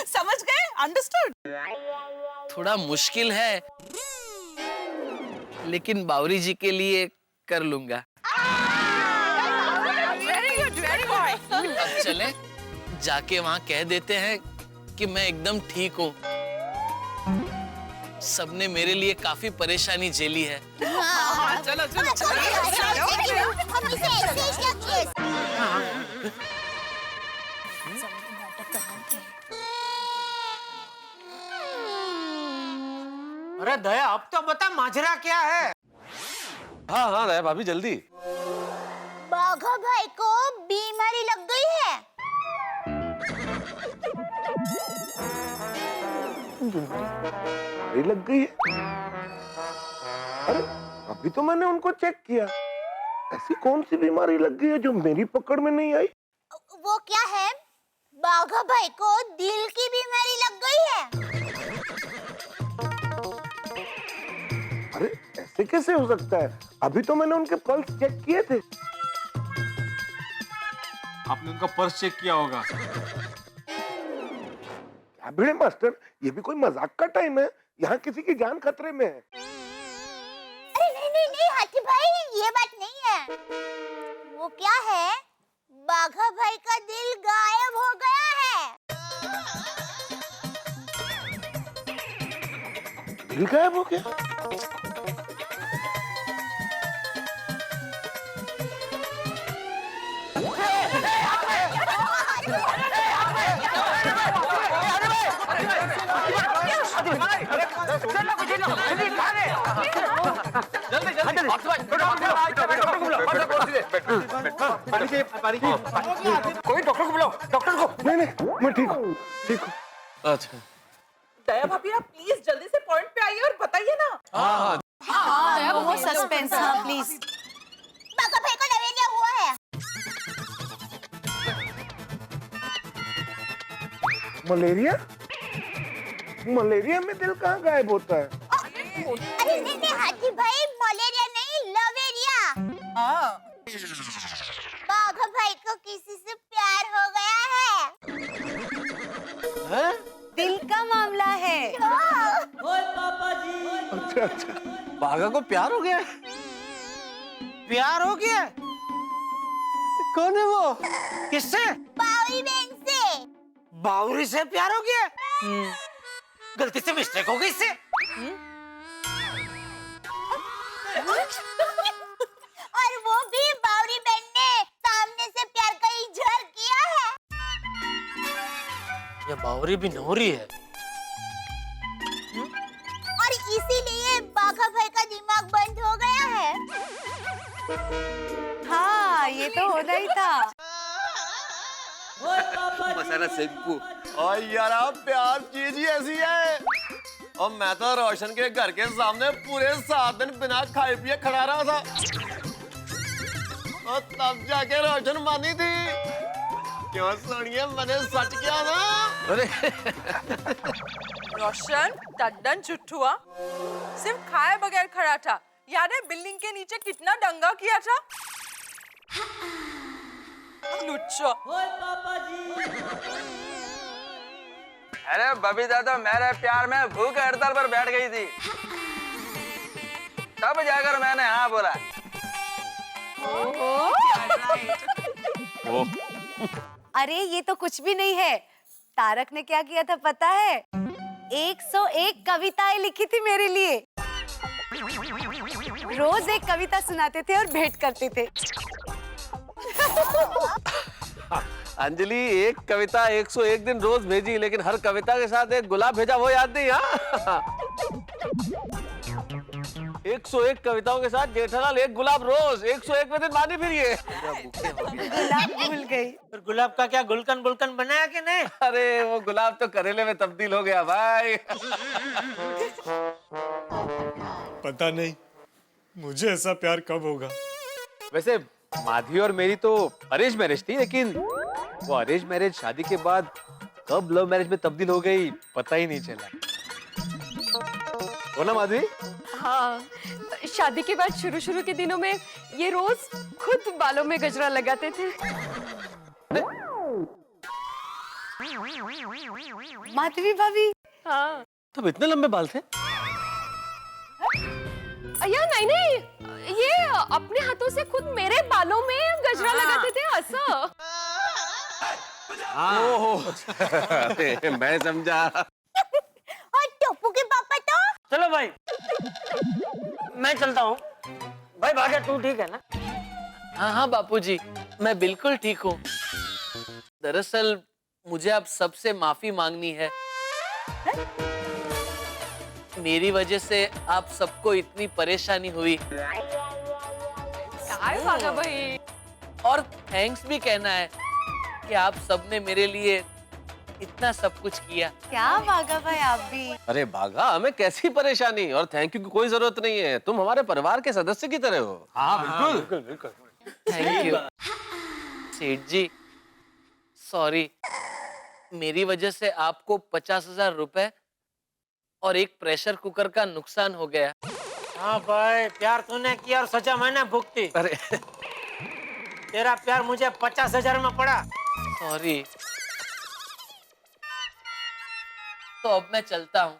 समझ गए? अंडरस्टूड?
थोड़ा मुश्किल है, लेकिन बावरी जी के लिए कर लूंगा।
Very good, very good.
अब चले जाके वहाँ कह देते हैं कि मैं एकदम ठीक हूँ। सबने मेरे लिए काफी परेशानी झेली है।
हाँ, चलो चलो चलो।
हम इसे ऐसे ही क्या किए?
अरे दया, अब तो बता माजरा क्या है?
हाँ हाँ दया भाभी, जल्दी।
बाघा भाई को बीमारी लग गई है।
बीमारी लग गई है? अरे अभी तो मैंने उनको चेक किया। ऐसी कौन सी बीमारी लग गई है जो मेरी पकड़ में नहीं आई?
वो क्या है? बाघा भाई को दिल की बीमारी लग गई है।
अरे ऐसे कैसे हो सकता है? अभी तो मैंने उनके पल्स चेक किए थे।
आपने उनका पर्स चेक किया होगा।
क्या भिड़े मास्टर, ये भी कोई मजाक का टाइम है? यहाँ किसी की जान खतरे में है।
अरे नहीं नहीं नहीं हाथी भाई, ये बात नहीं है। वो क्या है, बाघा भाई का दिल गायब हो गया है।
दिल गायब हो गया?
कोई डॉक्टर को बुलाओ, डॉक्टर को।
नहीं नहीं, मैं ठीक हूँ, ठीक हूँ।
अच्छा।
दया भाभी, आप प्लीज जल्दी से पॉइंट पे आइए और बताइए ना।
हाँ, वो सस्पेंस, हाँ प्लीज।
बाघा भाई को डायरिया हुआ है।
मलेरिया? मलेरिया में दिल कहाँ गायब होता है?
अरे नहीं नहीं हाथी भाई, मलेरिया नहीं, लवेरिया। को किसी से प्यार हो गया है?
दिल का मामला है।
अच्छा, बाघा को प्यार हो गया है?
प्यार हो गया?
कौन है वो?
किससे?
बावरी बहन से।
बावरी से प्यार हो गया? गलती से मिस्टेक हो गई इससे।
और वो भी बावरी बहन ने सामने से प्यार का इजहार किया है।
ये बावरी भी नौरी है।
और इसीलिए बाघा भाई का दिमाग बंद हो गया है।
हाँ, ये तो होना ही था।
मसाला सेंपू।
और यार आप प्यार चीज ही ऐसी है। और मैं तो रोशन के घर के सामने पूरे 7 दिन बिना खाए पिए खड़ा रहा था, और तब जाके रोशन मानी थी। क्यों सोनिए, मैंने सच किया ना।
अरे
रोशन टड्डन चुट्ठुआ सिर्फ खाए बगैर खड़ा था। याद है बिल्डिंग के नीचे कितना दंगा किया था? लुच्चा।
अरे बबीता तो मेरे प्यार में भूख हड़ताल पर बैठ गई थी, तब जाकर मैंने हाँ बोला।
अरे ये तो कुछ भी नहीं है। तारक ने क्या किया था पता है? 101 कविताएं लिखी थी मेरे लिए। रोज एक कविता सुनाते थे और भेंट करते थे।
अंजलि एक कविता 101 दिन रोज भेजी, लेकिन हर कविता के साथ एक गुलाब भेजा, वो याद नहीं? हाँ 101 कविताओं के साथ जेठालाल एक गुलाब रोज, 101वें दिन मानी फिर ये।
गुलाब भूल गई।
फिर गुलाब का क्या गुलकन गुलकन बनाया कि नहीं?
अरे वो गुलाब तो करेले में तब्दील हो गया भाई।
पता नहीं मुझे ऐसा प्यार कब होगा।
वैसे माधवी और मेरी तो अरेंज मैरिज थी, लेकिन वो अरेंज मैरिज शादी के बाद कब लव मैरिज में तब्दील हो गई पता ही नहीं चला। हो ना माधवी?
हाँ, शादी के बाद शुरू शुरू के दिनों में ये रोज खुद बालों में गजरा लगाते थे।
माधवी भाभी।
हाँ।
तब इतने लंबे बाल थे?
या नहीं नहीं, ये अपने हाथों से खुद मेरे बालों में गजरा लगाते थे ऐसा।
ओहो, अरे मैं समझा।
और टप्पू के पापा तो?
चलो भाई, मैं चलता हूँ। भाई भाग्य तू ठीक है ना?
हाँ हाँ बापूजी, मैं बिल्कुल ठीक हूँ। दरअसल मुझे आप सबसे माफी मांगनी है। मेरी वजह से आप सबको इतनी परेशानी हुई।
भाई।
और थैंक्स भी कहना है कि आप सबने मेरे लिए इतना सब कुछ किया।
क्या भागा भाई आप भी।
अरे भागा, हमें कैसी परेशानी और थैंक यू की कोई जरूरत नहीं है। तुम हमारे परिवार के सदस्य की तरह हो।
हाँ बिल्कुल बिल्कुल।
थैंक यू सेठ जी। सॉरी, मेरी वजह से आपको 50,000 रुपए और एक प्रेशर कुकर का नुकसान हो गया।
हाँ भाई, प्यार तूने किया और सजा मैंने भुगती।
अरे
तेरा प्यार मुझे 50,000 में पड़ा।
सॉरी। तो अब मैं चलता हूँ।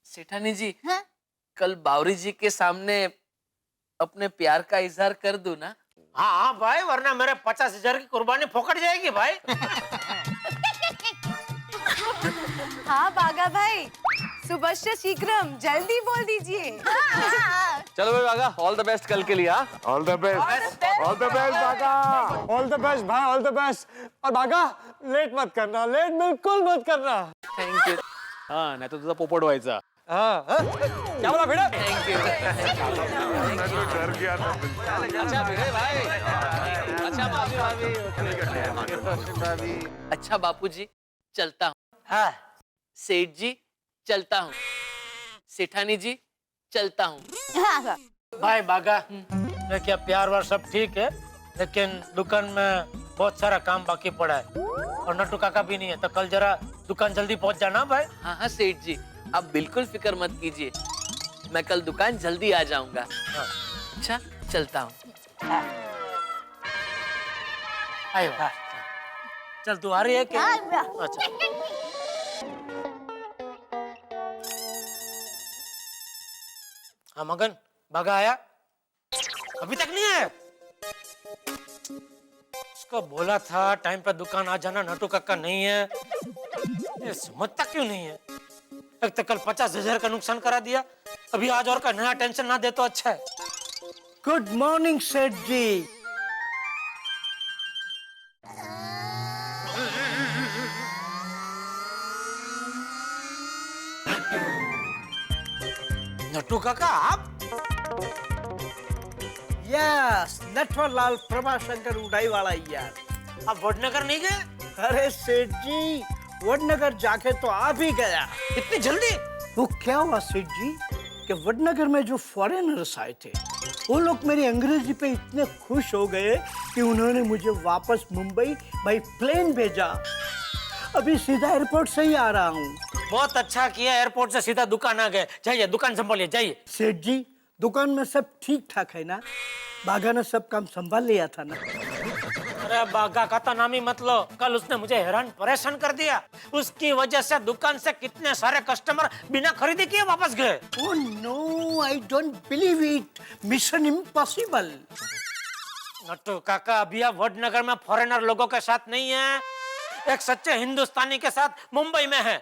सेठानी जी,
हाँ?
कल बावरी जी के सामने अपने प्यार का इजहार कर दूं ना?
हाँ हाँ भाई, वरना मेरे 50,000 की कुर्बानी फोकट जाएगी भाई।
हाँ बागा भाई, सुबह शीघ्रम, जल्दी बोल दीजिए।
चलो भाई भागा, ऑल द बेस्ट कल के लिए।
All the best, all the best बागा।
ऑल द बेस्ट भाई, ऑल द बेस्ट। और बागा लेट मत करना, लेट बिल्कुल मत करना।
Thank you.
हाँ, नहीं तो तुझा पोपट व्हायचा।
हाँ क्या बोला बेटा?
Thank you.
मैं तो डर गया था।
अच्छा भिड़े भाई, अच्छा भाभी।
अच्छा बापूजी, चलता हूँ।
हाँ।
सेठ जी, चलता हूँ। सेठानी जी, चलता हूँ।
भाई बागा, देखिए प्यार वार सब ठीक है, लेकिन दुकान में बहुत सारा काम बाकी पड़ा है और नट्टू काका भी नहीं है, तो कल जरा दुकान जल्दी पहुंच जाना भाई।
हाँ हाँ सेठ जी, आप बिल्कुल फिक्र मत कीजिए, मैं कल दुकान जल्दी आ जाऊंगा। अच्छा, चलता हूँ।
आयो चल तू आ रही है क्या?
हाँ,
अच्छा हाँ मगन भागा आया अभी तक नहीं आया? उसको बोला था टाइम पर दुकान आ जाना, नटू काका नहीं है। ये समझता क्यों नहीं है? एक तो कल 50,000 का नुकसान करा दिया, अभी आज और का नया टेंशन ना दे तो अच्छा है।
गुड मॉर्निंग सेठ जी।
नटू काका आप?
यस, नटवरलाल प्रभाशंकर उड़ाई वाला यार।
आप वडनगर नहीं गए?
अरे सेठ जी, वडनगर जाके तो आ भी गया।
इतनी जल्दी?
वो क्या हुआ सेठ जी कि वडनगर में जो फॉरेनर्स आए थे वो लोग मेरी अंग्रेजी पे इतने खुश हो गए कि उन्होंने मुझे वापस मुंबई बाई प्लेन भेजा। अभी सीधा एयरपोर्ट से ही आ रहा हूँ।
बहुत अच्छा किया, एयरपोर्ट से सीधा दुकान आ गए। जाइए दुकान संभालिए जाइए।
सेठ जी, दुकान में सब ठीक ठाक है ना? बागा ने सब काम संभाल लिया था ना?
अरे बागा का तो नाम ही मत लो, कल उसने मुझे हैरान परेशान कर दिया। उसकी वजह से दुकान से कितने सारे कस्टमर बिना खरीदी किए वापस गए।
Oh no, I don't believe it. Mission impossible.
Nattu काका, अभी आप वडनगर में फॉरेनर लोगों के साथ नहीं है, एक सच्चे हिंदुस्तानी के साथ मुंबई में है।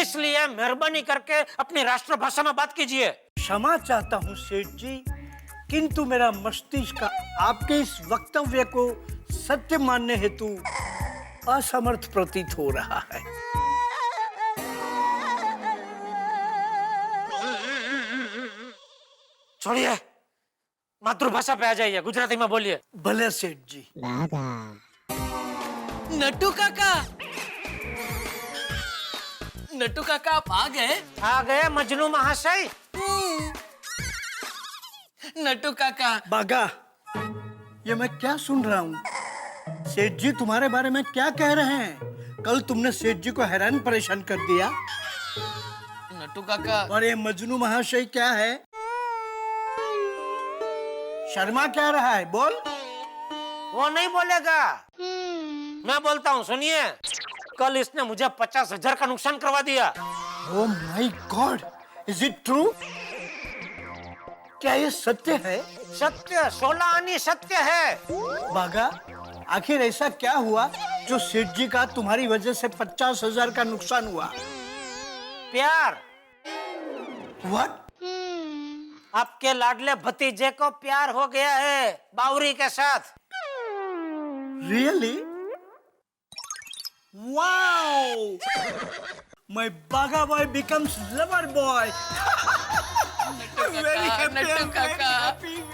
इसलिए मेहरबानी करके अपनी राष्ट्रभाषा में बात कीजिए।
क्षमा चाहता हूँ सेठ जी, किंतु मेरा मस्तिष्क आपके इस वक्तव्य को सत्य मानने हेतु असमर्थ प्रतीत हो रहा है।
छोड़िए, मातृभाषा पे आ जाइए, गुजराती में बोलिए।
भले सेठ जी।
नट्टू काका, नट्टू काका आप आ गए?
आ गए मजनू महाशय।
नट्टू काका।
बागा, ये मैं क्या सुन रहा हूँ? सेठ जी तुम्हारे बारे में क्या कह रहे हैं? कल तुमने सेठ जी को हैरान परेशान कर दिया।
नट्टू काका।
और ये मजनू महाशय क्या है? शर्मा क्या रहा है? बोल।
वो नहीं बोलेगा, मैं बोलता हूँ, सुनिए। कल इसने मुझे 50,000 का नुकसान करवा दिया।
Oh my God, is it true? क्या ये सत्य है?
सत्य, 16 आनी सत्य है।
बागा, आखिर ऐसा क्या हुआ जो सेठ जी का तुम्हारी वजह से 50,000 का नुकसान हुआ?
प्यार।
व्हाट?
आपके लाडले भतीजे को प्यार हो गया है बावरी के साथ।
Really? Wow! My Baga boy becomes lover boy. Very happy,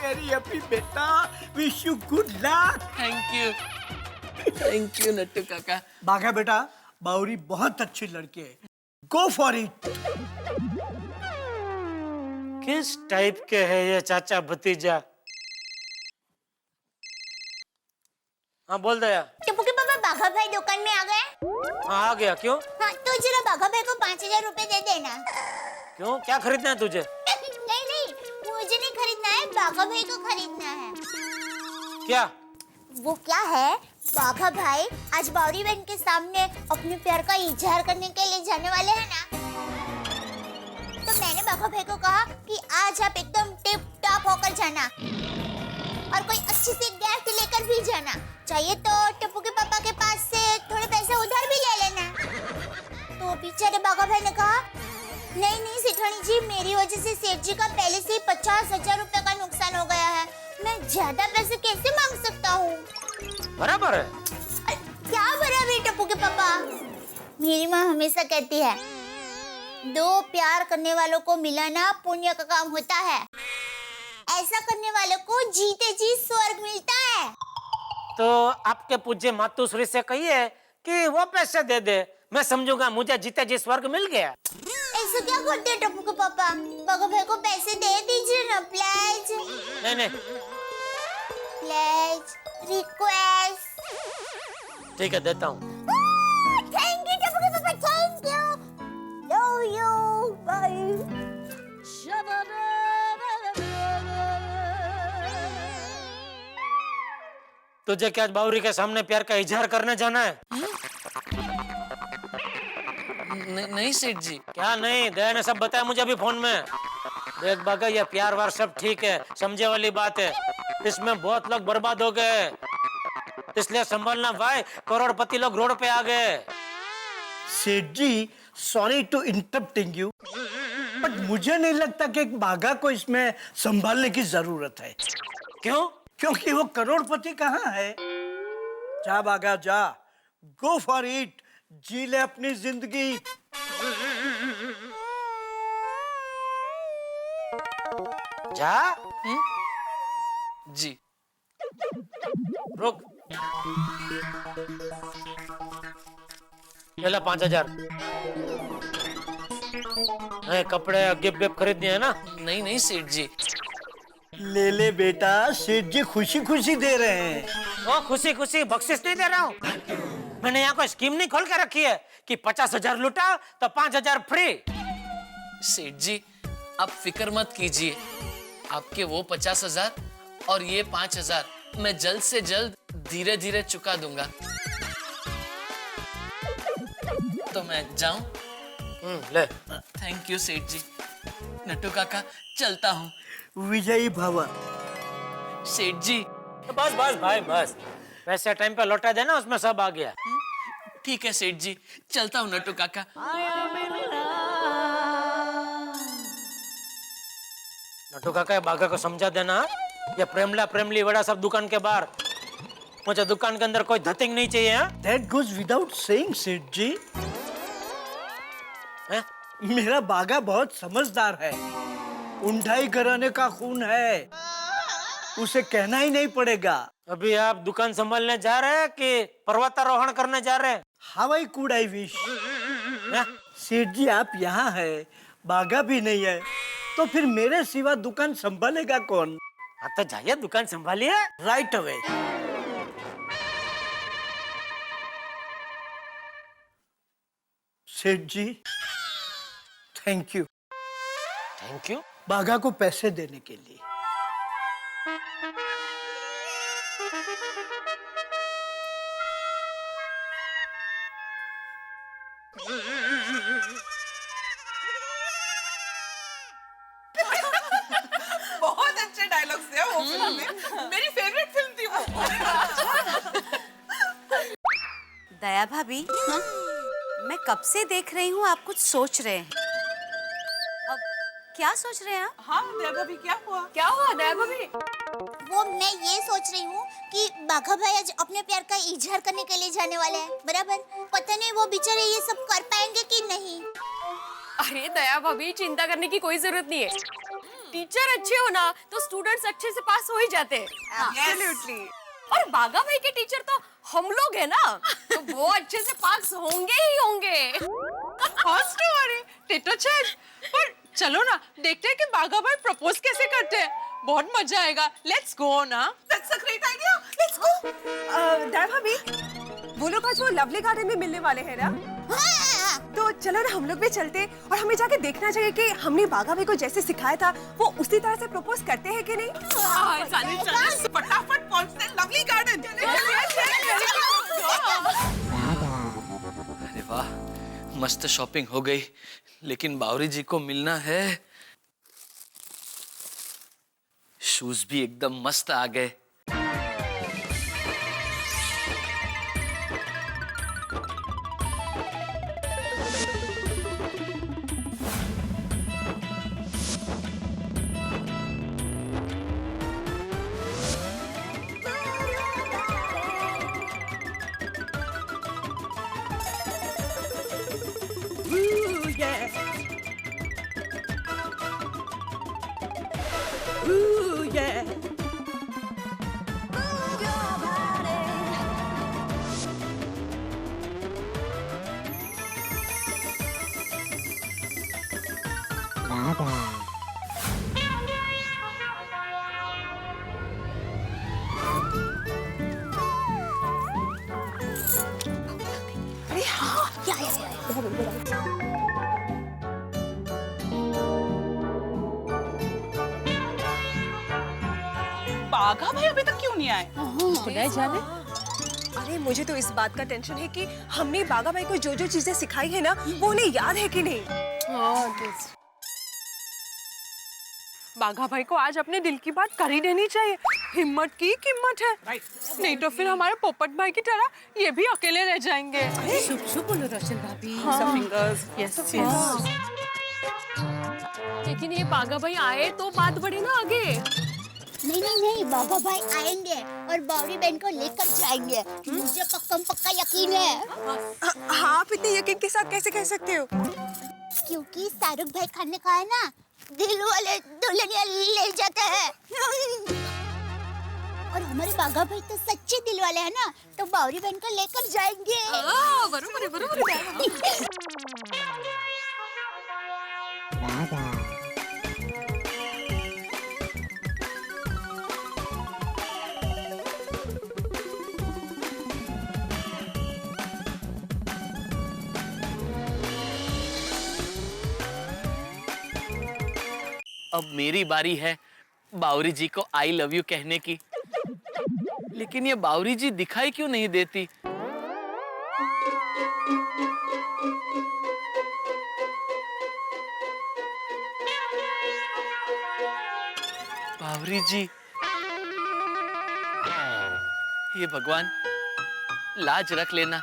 very happy, beta. Wish you good luck.
Thank you Nattu काका।
बागा बेटा, बावरी बहुत अच्छी लड़की है। Go for it.
किस टाइप के है ये चाचा भतीजा? हाँ बोल दया।
टप्पू के पापा बाघा भाई दुकान में आ गए?
हाँ आ गया। क्यों?
हाँ, तो जरा बाघा भाई को 5,000 रुपए दे देना।
क्यों, क्या खरीदना है तुझे?
नहीं नहीं, मुझे नहीं खरीदना है, बाघा भाई को खरीदना है।
क्या?
वो क्या है, बाघा भाई आज बावरी बहन के सामने अपने प्यार का इजहार करने के लिए जाने वाले हैं ना, तो मैंने बाघा भाई को कहा कि आज आप एकदम टिप टॉप होकर जाना और कोई अच्छी सी गिफ्ट लेकर भी जाना। चाहिए तो टप्पू के पापा के पास से थोड़े पैसे उधार भी ले लेना। तो बेचारे बाघा भाई ने कहा, नहीं नहीं सेठानी जी, मेरी वजह से सेठ जी का पहले से ही 50,000 रुपए का नुकसान हो गया है, मैं ज्यादा पैसे कैसे मांग सकता हूँ?
बराबर है।
क्या बराबर है टप्पू के पापा? मेरी माँ हमेशा कहती है, दो प्यार करने वालों को मिलाना पुण्य का काम होता है, ऐसा करने वालों को जीते जी स्वर्ग मिलता है।
तो आपके पूज्य मातुश्री से कहिए कि वो पैसे दे दे, मैं समझूंगा मुझे जीते जी स्वर्ग मिल गया।
ऐसा क्या करते हैं टप्पू के पापा? बाघा भाई को पैसे दे दीजिए ना प्लीज।
नहीं नहीं,
प्लीज, रिक्वेस्ट।
ठीक है देता हूँ।
थैंक यू टप्पू के पापा, thank you. Love you, bye.
तुझे क्या आज बावरी के सामने प्यार का इजहार करने जाना है?
नहीं सेठ जी।
क्या नहीं? दया ने सब बताया मुझे अभी फोन में। देख बागा, ये प्यार वार सब ठीक है, समझे वाली बात है। इसमें बहुत लोग बर्बाद हो गए, इसलिए संभलना भाई। करोड़पति लोग रोड पे आ गए।
सेठ जी, sorry to interrupting you, but मुझे नहीं लगता कि एक बाघा को इसमें संभालने की जरूरत है।
क्यों?
क्योंकि वो करोड़पति कहाँ है। जा बाघा जा, गो फॉर इट, जी ले अपनी जिंदगी।
जा।
जी।
रुक। ये ला 5,000। कपड़े गिफ्ट विफ्ट खरीदने हैं ना?
नहीं सेठ जी।
ले ले बेटा, सेठ जी खुशी खुशी दे रहे हैं।
ओ खुशी खुशी बख्शिश नहीं दे रहा हूँ। मैंने यहाँ कोई स्कीम नहीं खोल के रखी है कि 50,000 लुटाओ तो 5,000 फ्री।
सेठ जी, आप फिक्र मत कीजिए। आपके वो 50,000 और ये 5,000 मैं जल्द से जल्द धीरे धीरे चुका दूंगा। तो मैं जाऊं?
ले।
थैंक यू सेठ जी। नट्टू काका, चलता हूँ।
विजयी भव।
सेठ जी।
बस बस भाई बस, वैसे टाइम पे लौटा देना, उसमें सब आ गया।
ठीक है सेठ जी, चलता हूँ नट्टू काका।
नट्टू काका, बाघा को समझा देना, ये प्रेमला प्रेमली वड़ा सब दुकान के बाहर। मुझे दुकान के अंदर कोई धतिंग नहीं चाहिए।
That goes without saying, सेठ जी। मेरा बाघा बहुत समझदार है, उंढाई घराने का खून है, उसे कहना ही नहीं पड़ेगा।
अभी आप दुकान संभालने जा रहे हैं कि पर्वतारोहण करने जा रहे हैं?
हवाई कुड आई विश। सेठ जी, आप यहाँ है, बाघा भी नहीं है, तो फिर मेरे सिवा दुकान संभालेगा कौन?
हाँ तो जाइए, दुकान संभालिए।
Right away. सेठ जी, thank you.
Thank you?
Bagha को पैसे देने के लिए।
बहुत अच्छे डायलॉग्स थे वो फिल्म में। मेरी फेवरेट फिल्म थी वो।
दया भाभी, मैं कब से देख रही हूँ आप कुछ सोच रहे हैं। अब क्या सोच रहे हैं आप?
हाँ दया भाभी, क्या हुआ? क्या हुआ दया भाभी?
वो मैं ये सोच रही हूँ कि बाघा भाई आज अपने प्यार का इजहार करने के लिए जाने वाले हैं, बराबर? पता नहीं वो बेचारे ये सब कर पाएंगे कि नहीं।
अरे दया भाभी, चिंता करने की कोई जरूरत नहीं है। टीचर अच्छे हो ना तो स्टूडेंट्स अच्छे से पास हो ही जाते हैं।
एब्सोल्युटली।
और बाघा भाई के टीचर तो हम लोग हैं ना, तो वो अच्छे से पास होंगे ही होंगे।
पर चलो ना, देखते हैं कि बाघा भाई प्रपोज कैसे करते हैं। बहुत मजा आएगा। लेट्स गो ना। That's a great idea. Let's go.
Daya भाभी, वो लोग आज वो लवली गार्डन में मिलने वाले हैं ना? तो चलो ना हम लोग भी चलते, और हमें जाके देखना चाहिए कि हमने बाघा भाई को जैसे सिखाया था वो उसी तरह से प्रपोज करते हैं कि नहीं।
फटाफट पहुंचते हैं लवली गार्डन।
अरे वाह, मस्त शॉपिंग हो गई, लेकिन बावरी जी को मिलना है। शूज भी एकदम मस्त आ गए।
अरे हाँ,
बाघा भाई अभी तक क्यों नहीं आए? खुदा जाने।
अरे मुझे तो इस बात का टेंशन है कि हमने बाघा भाई को जो जो चीजें सिखाई है ना वो उन्हें याद है कि नहीं। बाघा भाई को आज अपने दिल की बात कर ही देनी चाहिए। हिम्मत की कीमत है। नहीं तो फिर हमारे पोपट भाई की तरह ये भी अकेले रह जाएंगे।
शुभ शुभ बोलो रोशन भाभी।
हाँ।
फिंगर्स। Yes yes.
लेकिन ये बाघा भाई आए तो बात बढ़े ना आगे।
नहीं नहीं नहीं, बाबा भाई आएंगे और बावरी बहन को लेकर जाएंगे। मुझे पक्का यकीन है।
हाँ, आप इतने यकीन के साथ कैसे कह सकते हो?
क्योंकि शाहरुख भाई खान ने कहा है ना, दिल वाले दुल्हनिया ले जाते हैं। और हमारे बाघा भाई तो सच्चे दिल वाले हैं ना, तो बावरी बहन को लेकर जाएंगे।
बरोबर है, बरोबर है।
अब मेरी बारी है बावरी जी को आई लव यू कहने की। लेकिन ये बावरी जी दिखाई क्यों नहीं देती? बावरी जी, हे भगवान, लाज रख लेना।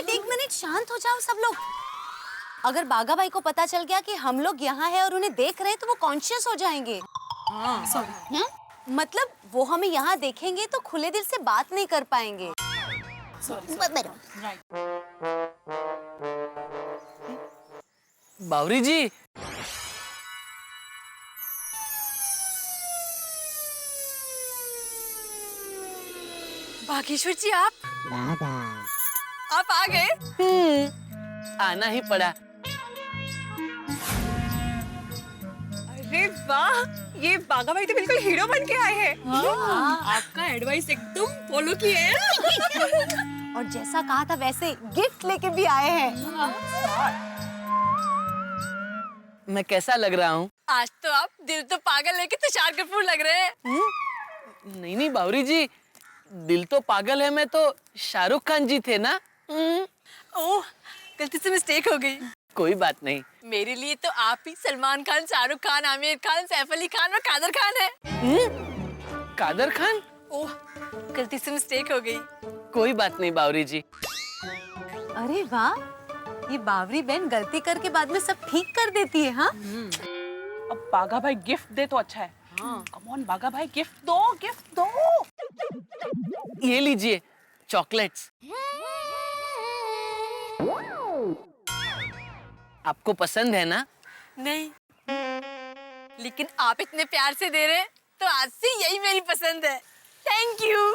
एक मिनट शांत हो जाओ सब लोग। अगर बाघा भाई को पता चल गया कि हम लोग यहाँ हैं और उन्हें देख रहे हैं तो वो कॉन्शियस हो जाएंगे। मतलब वो हमें यहाँ देखेंगे तो खुले दिल से बात नहीं कर पाएंगे।
बावरी जी,
बागेश्वर जी आप आ गए?
आना ही पड़ा।
अरे वाह, ये बाघा भाई तो बिल्कुल हीरो बन के आए हैं।
आपका एडवाइस एकदम फॉलो किए हैं।
और जैसा कहा था वैसे गिफ्ट लेके भी आए हैं।
मैं कैसा लग रहा हूँ?
आज तो आप दिल तो पागल लेके तुषार कपूर लग रहे हैं।
नहीं नहीं बावरी जी, दिल तो पागल है, मैं तो शाहरुख खान जी थे ना।
ओह, गलती से मिस्टेक हो गई।
कोई बात नहीं।
मेरे लिए तो आप ही सलमान खान, शाहरुख खान, आमिर खान, सैफ अली खान और कादर खान है।
कादर खान?
ओह, गलती से मिस्टेक हो गई।
कोई बात नहीं बावरी जी।
अरे वाह, ये बावरी बहन गलती करके बाद में सब ठीक कर देती है। हाँ,
अब बाघा भाई गिफ्ट दे तो अच्छा है। कम ऑन बाघा भाई, गिफ्ट दो, गिफ्ट दो।
ये लीजिए चॉकलेट्स। आपको पसंद है ना?
नहीं, लेकिन आप इतने प्यार से दे रहे हैं तो आज से यही मेरी पसंद है। Thank you.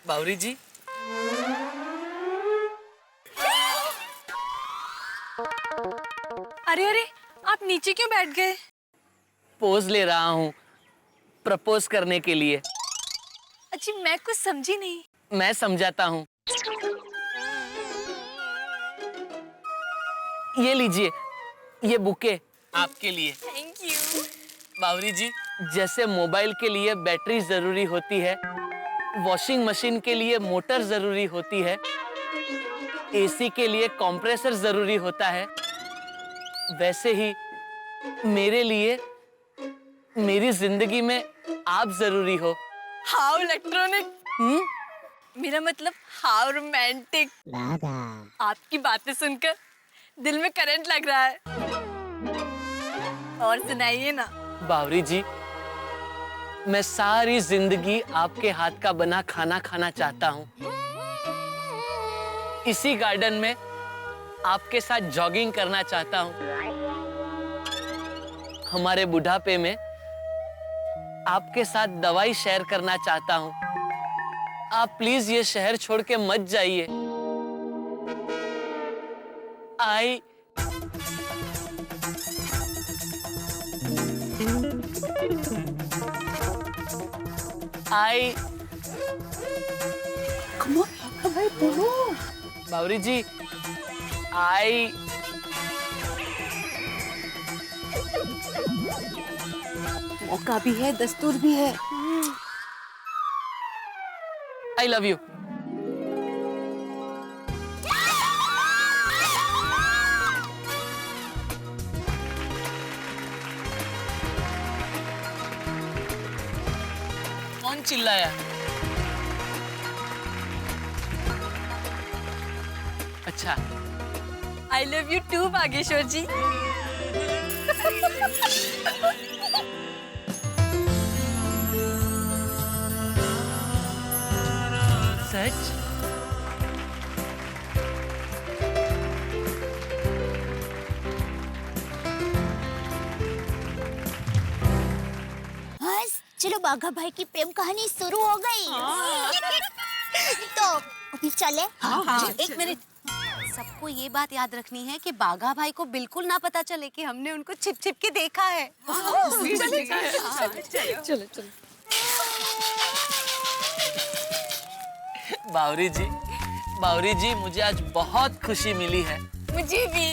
बावरी जी,
अरे अरे, आप नीचे क्यों बैठ गए?
पोज ले रहा हूँ प्रपोज करने के लिए।
अच्छी, मैं कुछ समझी नहीं।
मैं समझाता हूँ। ये लीजिए, ये बुके आपके लिए।
Thank you.
बावरी जी, जैसे मोबाइल के लिए बैटरी जरूरी होती है, वॉशिंग मशीन के लिए मोटर जरूरी होती है, एसी के लिए कंप्रेसर जरूरी होता है, वैसे ही मेरे लिए मेरी जिंदगी में आप जरूरी हो।
How electronic. मेरा मतलब हाउ रोमांटिक। आपकी बातें सुनकर दिल में करंट लग रहा है। और सुनाइए ना।
बावरी जी, मैं सारी जिंदगी आपके हाथ का बना खाना खाना चाहता हूँ। इसी गार्डन में आपके साथ जॉगिंग करना चाहता हूँ। हमारे बुढ़ापे में आपके साथ दवाई शेयर करना चाहता हूँ। आप प्लीज ये शहर छोड़ के मत जाइए। आई
कम ऑन भाई बोलो।
बावरी जी, आई
मौका भी है, दस्तूर भी है।
I love you. कौन चिल्लाया? अच्छा,
I love you too Bageshwar ji.
सच?
बस चलो बाघा भाई की प्रेम कहानी शुरू हो गई। तो अभी चले।
एक मिनट, सबको ये बात याद रखनी है कि बाघा भाई को बिल्कुल ना पता चले कि हमने उनको छिप छिप के देखा है।
चलो चलो।
बावरी जी मुझे आज बहुत खुशी मिली है।
मुझे भी।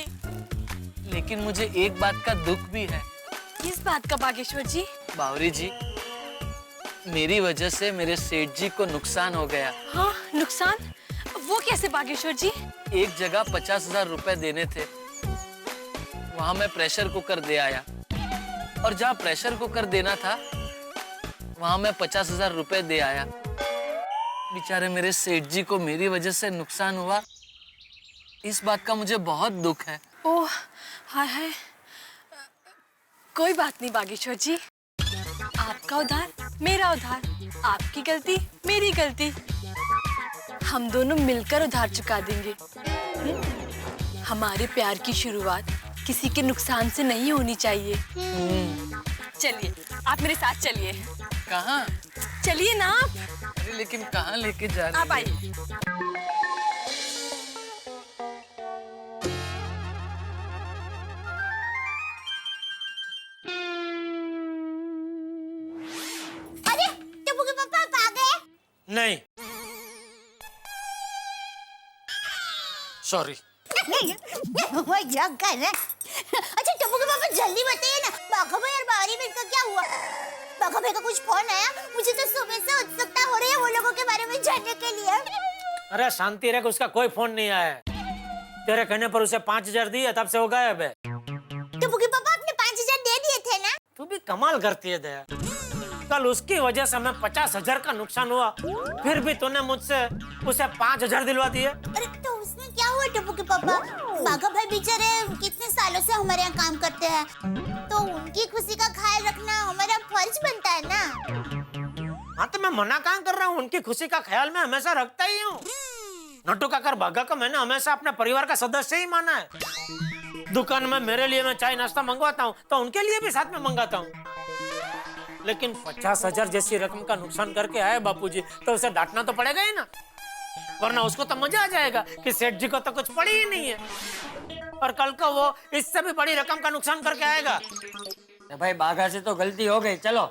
लेकिन मुझे एक बात का दुख भी है।
किस बात का बागेश्वर जी?
बावरी जी, मेरी वजह से मेरे सेठ जी को नुकसान हो गया।
हाँ, नुकसान? वो कैसे बागेश्वर जी?
एक जगह 50,000 रुपए देने थे, वहां मैं प्रेशर कुकर दे आया, और जहाँ प्रेशर कुकर देना था वहां मैं 50,000 रुपए दे आया। बेचारे मेरे सेठ जी को मेरी वजह से नुकसान हुआ, इस बात का मुझे बहुत दुख है।
ओह हाय हाय। कोई बात नहीं बागेश्वर जी, आपका उधार मेरा उधार, आपकी गलती मेरी गलती, हम दोनों मिलकर उधार चुका देंगे। हमारे प्यार की शुरुआत किसी के नुकसान से नहीं होनी चाहिए। चलिए आप मेरे साथ चलिए।
कहाँ?
चलिए ना आप।
अरे लेकिन कहाँ लेके जा रहे?
आप आइए।
अरे टप्पू के पापा आप आ गए?
नहीं, सॉरी।
मजाक कर रहे। अच्छा टप्पू के पापा जल्दी बताइए ना, बाघा भाई और बावरी बेट का क्या हुआ? बाघा भाई का कुछ फोन आया? मुझे तो सुबह से उत्सुकता हो रही है वो लोगों के बारे में जानने के लिए।
अरे शांति रख, उसका कोई फोन नहीं आया है। तेरे कहने पर उसे 5,000 दिए, तब से वो गायब है।
टप्पू के पापा आपने 5,000 दे दिए थे ना?
तू भी कमाल करती है दया। कल उसकी वजह से हमें 50,000 का नुकसान हुआ, फिर भी तूने मुझसे उसे 5,000 दिलवा दिए।
अरे तो उसमें क्या हुआ टप्पू के पापा? बाघा भाई बेचारे कितने सालों से हमारे यहाँ काम करते हैं, तो उनकी खुशी का ख्याल रखना हमारा फर्ज बनता है ना।
हाँ तो मैं मना कहाँ कर रहा हूँ, उनकी खुशी का ख्याल मैं हमेशा रखता ही हूँ। नट्टू काकर बाघा को मैंने हमेशा अपने परिवार का सदस्य ही माना है। दुकान में मेरे लिए मैं चाय नाश्ता मंगवाता हूँ तो उनके लिए भी साथ में मंगाता हूँ। लेकिन 50,000 जैसी रकम का नुकसान करके आए बापूजी, तो उसे डांटना तो पड़ेगा ही ना, वरना उसको तो मजा आ जाएगा कि सेठ जी को तो कुछ पड़ी ही नहीं है, और कल को वो इससे भी बड़ी रकम का नुकसान करके आएगा।
भाई बाघा से तो गलती हो गई, चलो,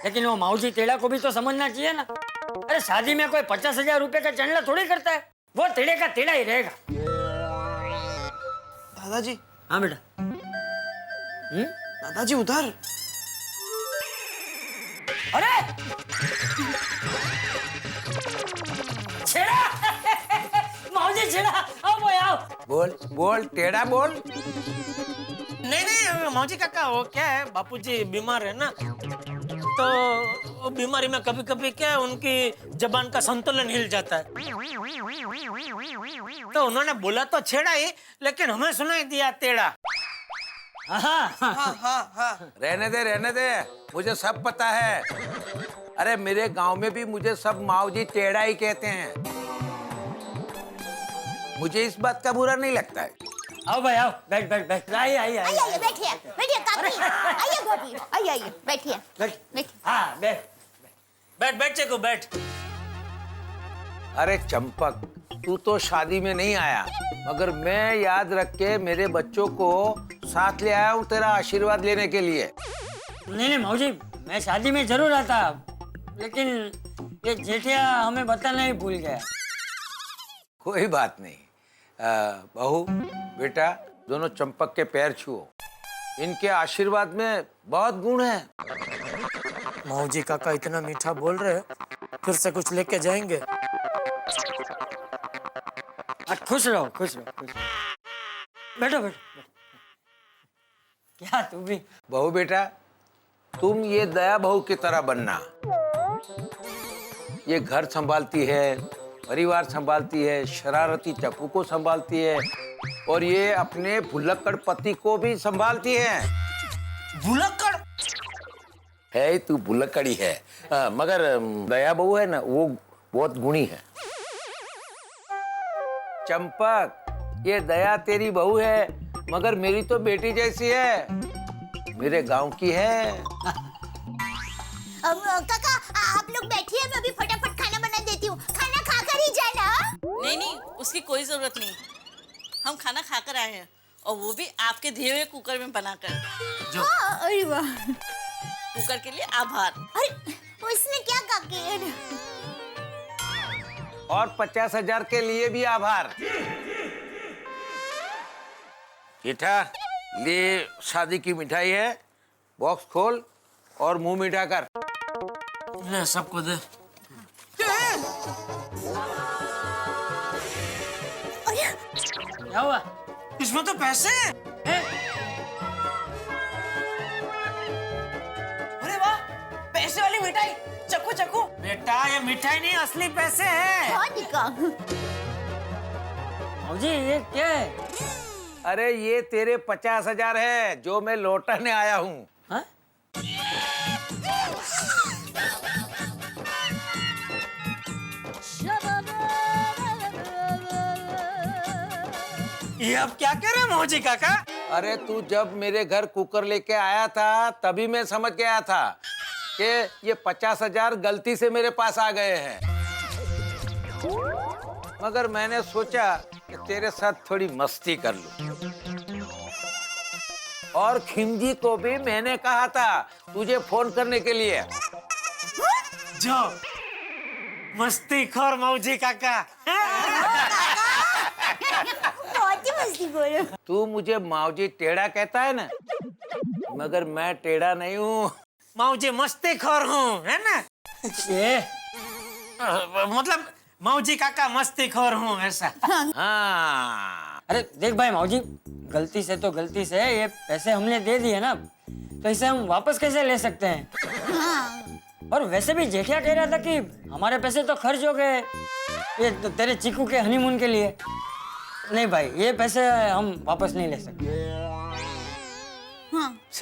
लेकिन वो माऊजी टेढ़ा को भी तो समझना चाहिए ना। अरे शादी में कोई 50,000 रुपए का चंडला थोड़ी करता है, वो टेढ़े का टेढ़ा ही रहेगा।
दादाजी।
हाँ बेटा।
दादाजी उधर।
अरे छेड़ा माऊजी छेड़ा, आओ बोल आओ।
बोल बोल टेढ़ा बोल।
नहीं मौजी काका, वो क्या है, बापूजी बीमार है ना, तो वो बीमारी में कभी कभी क्या है, उनकी जबान का संतुलन हिल जाता है, तो उन्होंने बोला तो छेड़ा ही, लेकिन हमें सुनाई दिया टेढ़ा।
रहने दे मुझे सब पता है।
अरे मेरे गांव में भी मुझे सब माऊजी टेढ़ा ही कहते हैं। मुझे इस बात का बुरा नहीं लगता है।
आओ भाई आओ, बैठ बैठ बैठ। आइए आइए
आइए आइए बैठिए बैठिए काकी, आइए भाभी, आइए आइए बैठिए बैठिए।
हाँ बैठ बैठ बैठ चेको बैठ।
अरे चंपक, तू तो शादी में नहीं आया, मगर मैं याद रख के मेरे बच्चों को साथ ले आया हूँ तेरा आशीर्वाद लेने के लिए।
नहीं नहीं माऊजी, मैं शादी में जरूर आता, लेकिन ये जेठिया हमें बताना ही भूल गया।
कोई बात नहीं। बहू बेटा, दोनों चंपक के पैर छुओ, इनके आशीर्वाद में बहुत गुण है।
माऊजी काका इतना मीठा बोल रहे हैं, फिर से कुछ लेके जाएंगे।
खुश रहो खुश रहो खुश रहो। बैठो बैठो। क्या तू भी?
बहू बेटा, तुम ये दया बहू की तरह बनना। ये घर संभालती है, परिवार संभालती है, शरारती चप्पू को संभालती है, और ये अपने भुलक्कड़ पति को भी संभालती है।
भुलक्कड़
है तू भुलक्कड़ी है, मगर दया बहू है ना, वो बहुत गुणी है। चंपक, ये दया तेरी बहू है, मगर मेरी तो बेटी जैसी है, मेरे गांव की है।
काका आप लोग बैठिए, मैं अभी फटाफट खाना बना देती हूँ। खाना खाकर ही जाना।
नहीं नहीं, उसकी कोई जरूरत नहीं, हम खाना खाकर आए हैं, और वो भी आपके दिए हुए कुकर में बनाकर।
अरे वाह,
कुकर के लिए आभार।
अरे उसने क्या काकी?
और 50,000 के लिए भी आभार। बेटा, ले शादी की मिठाई है, बॉक्स खोल और मुंह मीठा कर।
ले सबको दे।
क्या हुआ?
इसमें तो पैसे हैं।
अरे वाह, पैसे वाली मिठाई। चखो चखो।
बेटा, ये मिठाई नहीं, असली पैसे हैं।
माऊजी ये क्या है?
अरे ये तेरे 50,000 है, जो मैं लौटाने आया हूँ।
ये अब क्या कह रहे हैं माऊजी काका?
अरे तू जब मेरे घर कुकर लेके आया था, तभी मैं समझ गया था कि ये 50,000 गलती से मेरे पास आ गए हैं, मगर मैंने सोचा कि तेरे साथ थोड़ी मस्ती कर लूं। और खिमजी को भी मैंने कहा था तुझे फोन करने के लिए।
जो मस्ती खोर माऊजी काका।
बहुत ही मस्ती बोलो।
तू मुझे माऊजी टेढ़ा कहता है ना, मगर मैं टेढ़ा नहीं हूँ।
माऊजी मस्ती खोर हूँ, है ना?
ये
मतलब माऊजी काका मस्ती खोर हूँ, ऐसा।
हाँ।
अरे देख भाई माऊजी, गलती से तो गलती से ये पैसे हमने दे दिए ना, तो इसे हम वापस कैसे ले सकते हैं? और वैसे भी जेठिया कह रहा था कि हमारे पैसे तो खर्च हो गए ये तो तेरे चीकू के हनीमून के लिए। नहीं भाई, ये पैसे हम वापस नहीं ले सकते।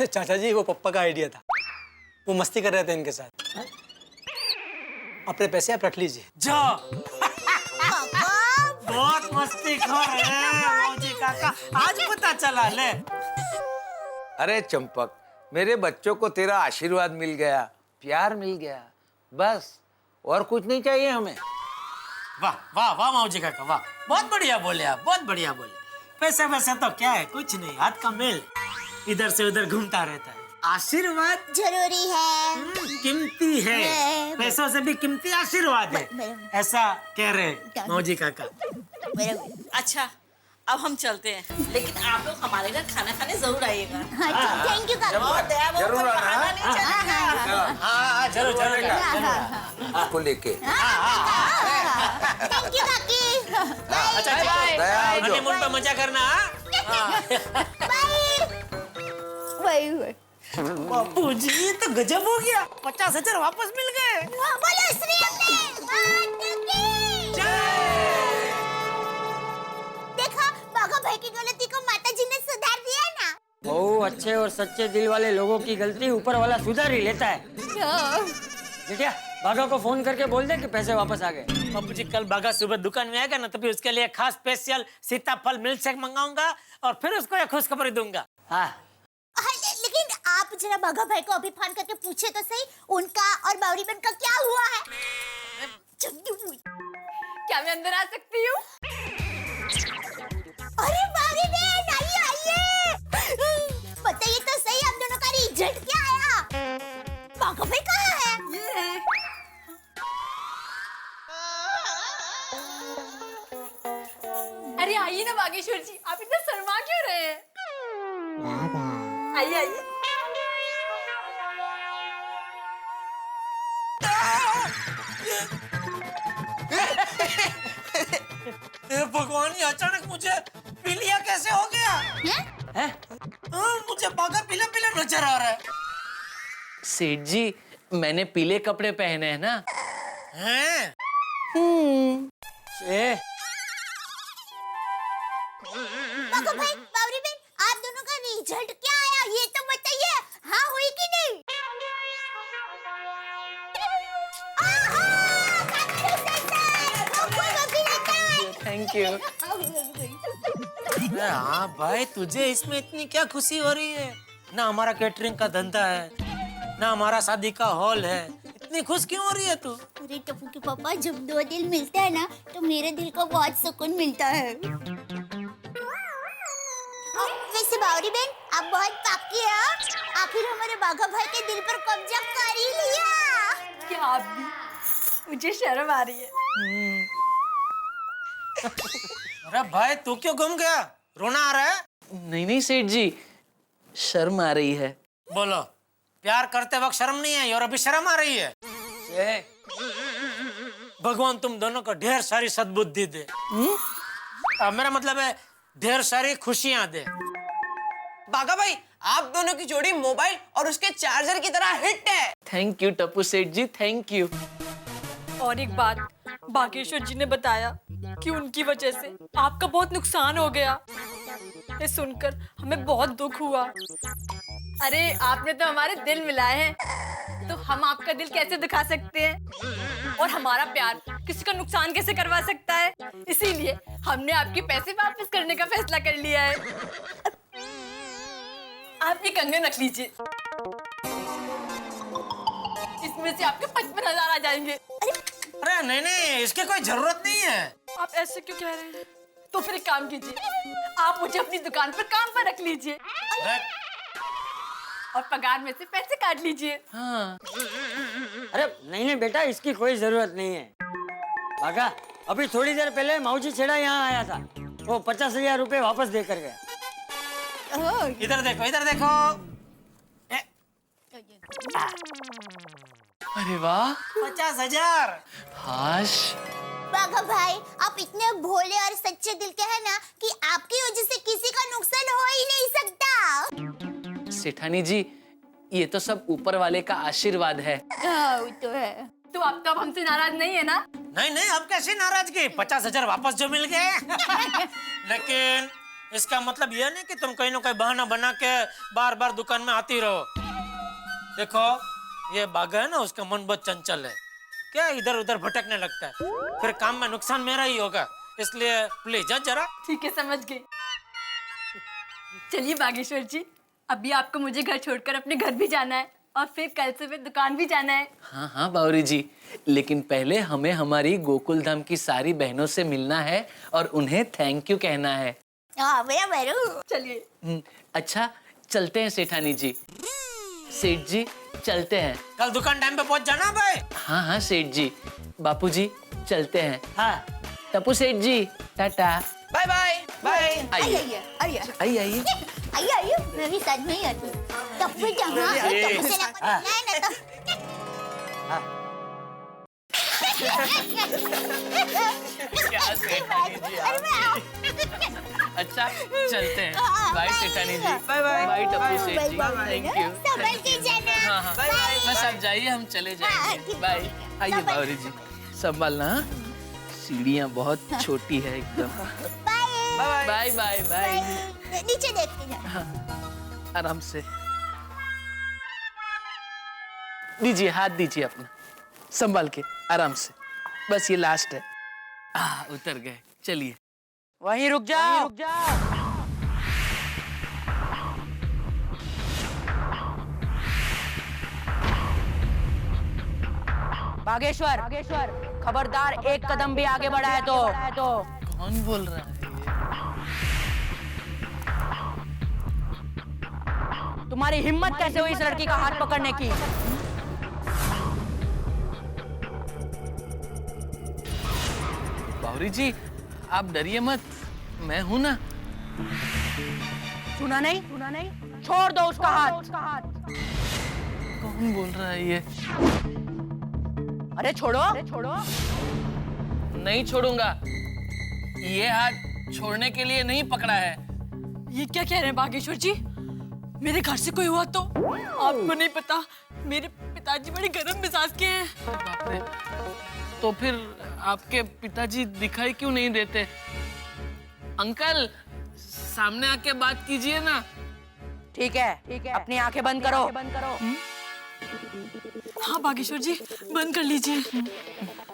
चाचा जी, वो पप्पा का आइडिया था, वो मस्ती कर रहे थे इनके साथ। अपने पैसे आप रख लीजिए।
जो बहुत मस्ती खोर है माऊजी काका, आज पता चला। ले
अरे चंपक, मेरे बच्चों को तेरा आशीर्वाद मिल गया, प्यार मिल गया, बस और कुछ नहीं चाहिए हमें।
वाह वाह वाह माऊजी काका, वाह, बहुत बढ़िया बोले आप, बहुत बढ़िया बोले। पैसे वैसे तो क्या है, कुछ नहीं, हाथ का मेल इधर से उधर घूमता रहता है। आशीर्वाद
जरूरी है,
कीमती है, पैसों से भी कीमती आशीर्वाद है, ऐसा कह रहे माऊजी काका।
अच्छा, अब हम चलते हैं, लेकिन आप लोग हमारे घर खाना खाने जरूर आइएगा।
थैंक यू काका।
बहुत दया बहुत
जरूर आना।
खाना नहीं चलेगा।
हाँ जरूर जरूर
आपको लेके।
थैंक यू काकी।
अच्छा
बाय।
हनीमून पे मजा करना।
बाय।
बापू जी, तो गजब हो गया, 50,000 वापस मिल गए।
बोलो श्री देखा, बाघा भाई की गलती को माताजी ने सुधार दिया ना।
बहुत अच्छे और सच्चे दिल वाले लोगों की गलती ऊपर वाला सुधार ही लेता है। ठीक है, बागा को फोन करके बोल दे कि पैसे वापस आ गए।
बापू जी कल बागा सुबह दुकान में आएगा ना, तभी उसके लिए खास स्पेशल सीताफल मिल्क शेक मंगाऊंगा और फिर उसको एक खुशखबरी दूंगा।
हाँ
लेकिन आप जरा बाघा भाई को अभी फोन करके पूछे तो सही, उनका और बावरी बहन का क्या हुआ है।
क्या मैं अंदर आ सकती हूँ?
अरे बावरी बहन आइए आइए, बताइए तो सही आप दोनों का रिजल्ट क्या आया। बाघा भाई कहाँ है?
अरे आइए ना बागेश्वर जी, आप इतना शर्मा क्यों रहे हैं? आइए आइए।
भगवान, ये अचानक मुझे पीलिया कैसे हो गया? मुझे बागा पीला पीला नजर आ रहा है।
सेठ जी, मैंने पीले कपड़े पहने हैं ना।
हैं?
बाघा भाई, बावरी बहन, आप दोनों का रिजल्ट क्या आया ये तो बताइए। हाँ हुई कि नहीं?
Thank you.
हाँ भाई, तुझे इसमें इतनी क्या खुशी हो रही है? ना हमारा कैटरिंग का धंधा है, ना हमारा शादी का हॉल है, इतनी खुश क्यों हो रही है तू?
अरे टप्पू के पापा, जब दो दिल मिलते हैं ना तो मेरे दिल को बहुत सुकून मिलता है। वैसे बावरी बहन, आप बहुत पाकी है। आखिर हमारे बाघा भाई के दिल पर कब्जा कर ही लिया।
क्या आप भी? मुझे शर्म आ रही है।
अरे भाई, तू क्यों घूम गया? रोना आ रहा है?
नहीं नहीं सेठ जी, शर्म आ रही है।
बोलो, प्यार करते वक्त शर्म नहीं आई और अभी शर्म आ रही है? भगवान तुम दोनों को ढेर सारी सद्बुद्धि दे। मेरा मतलब है ढेर सारी खुशियां दे।
बागा भाई, आप दोनों की जोड़ी मोबाइल और उसके चार्जर की तरह हिट है।
थैंक यू टप्पू सेठ जी, थैंक यू।
और एक बात, बागेश्वर जी ने बताया कि उनकी वजह से आपका बहुत नुकसान हो गया। ये सुनकर हमें बहुत दुख हुआ। अरे आपने तो हमारे दिल मिलाए हैं, तो हम आपका दिल कैसे दिखा सकते हैं? और हमारा प्यार किसी का नुकसान कैसे करवा सकता है? इसीलिए हमने आपके पैसे वापस करने का फैसला कर लिया है। आप ये कंगन रख लीजिए, इसमें से आपके 55,000 आ जाएंगे।
अरे नहीं नहीं, इसकी कोई जरूरत नहीं है।
आप ऐसे क्यों कह रहे हैं? तो फिर एक काम कीजिए, आप मुझे अपनी दुकान पर काम पर रख लीजिए और पगार में से पैसे काट लीजिए।
हाँ।
अरे नहीं नहीं बेटा, इसकी कोई जरूरत नहीं है। बागा, अभी थोड़ी देर पहले माऊजी छेड़ा यहाँ आया था, वो 50,000 रुपए वापस देकर गया।
इधर देखो, इधर देखो।
अरे वाह,
50,000।
हाश।
बाघा भाई, आप इतने भोले और सच्चे दिल के हैं ना कि आपकी वजह से किसी का नुकसान हो ही नहीं सकता।
सेठानी जी, ये तो सब ऊपर वाले का आशीर्वाद है।
वो तो है।
तो आप तो हमसे नाराज नहीं है ना?
नहीं नहीं, अब कैसी नाराजगी? 50,000 वापस जो मिल गए। लेकिन इसका मतलब यह नहीं कि तुम कहीं ना कहीं बहाना बना के बार बार दुकान में आती रहो। देखो, ये बागा है ना, उसका मन बहुत चंचल है, क्या इधर उधर भटकने लगता है, फिर काम में नुकसान मेरा ही होगा, इसलिए प्लीज जरा।
ठीक है, समझ गई। चलिए बागेश्वर जी, अभी आपको मुझे घर छोड़कर अपने घर भी जाना है और फिर कल से फिर दुकान भी जाना है।
हाँ हाँ बावरी जी, लेकिन पहले हमें हमारी गोकुल धाम की सारी बहनों से मिलना है और उन्हें थैंक यू कहना है।
चलिए।
अच्छा, चलते हैं सेठानी जी। सेठ जी, चलते हैं।
कल दुकान टाइम पे पहुंच जाना भाई।
हाँ हाँ सेठ जी। बापू जी, चलते हैं।
हाँ।
टप्पू सेठ जी, टाटा।
Bye bye bye.
आइए
आइए
आइए आइए
आइए, मैं भी साथ में ही आती हूँ। टप्पू जहाँ है, टप्पू से ना
क्या सेठानी जी आप? अच्छा, चलते हैं। बाय सेठानी जी।
Bye bye.
बाय टप्पू सेठ जी, थैंक यू।
संभल के जाना।
हाँ हाँ, बस आप जाइए, हम चले जाएंगे। बाय। आइए बावरी जी, संभालना। सीढ़ियाँ बहुत छोटी है एकदम।
Bye
bye bye bye.
नीचे देख के जाना।
हाँ, आराम से। दीजिए, हाथ दीजिए अपना। संभाल के, आराम से, बस ये लास्ट है। उतर गए, चलिए।
वहीं रुक जाओ।
बागेश्वर, खबरदार एक कदम भी आगे बढ़ा है तो।
कौन बोल रहा है
तुम्हारी हिम्मत कैसे हुई इस लड़की का हाथ पकड़ने की?
बावरी जी, आप डरिए मत, मैं हूं ना।
सुना नहीं? छोड़ दो उसका हाथ।
कौन बोल रहा है ये?
अरे छोड़ो।
नहीं छोड़ूंगा, ये हाथ छोड़ने के लिए नहीं पकड़ा है।
ये क्या कह रहे हैं बागेश्वर जी? मेरे घर से कोई हुआ तो? आपको नहीं पता, मेरे पिताजी बड़े गर्म मिजाज के हैं।
बाप रे, तो फिर आपके पिताजी दिखाई क्यों नहीं देते? अंकल, सामने आके बात कीजिए ना।
ठीक है, अपनी आंखें बंद करो।
हाँ बागेश्वर जी, बंद कर लीजिए।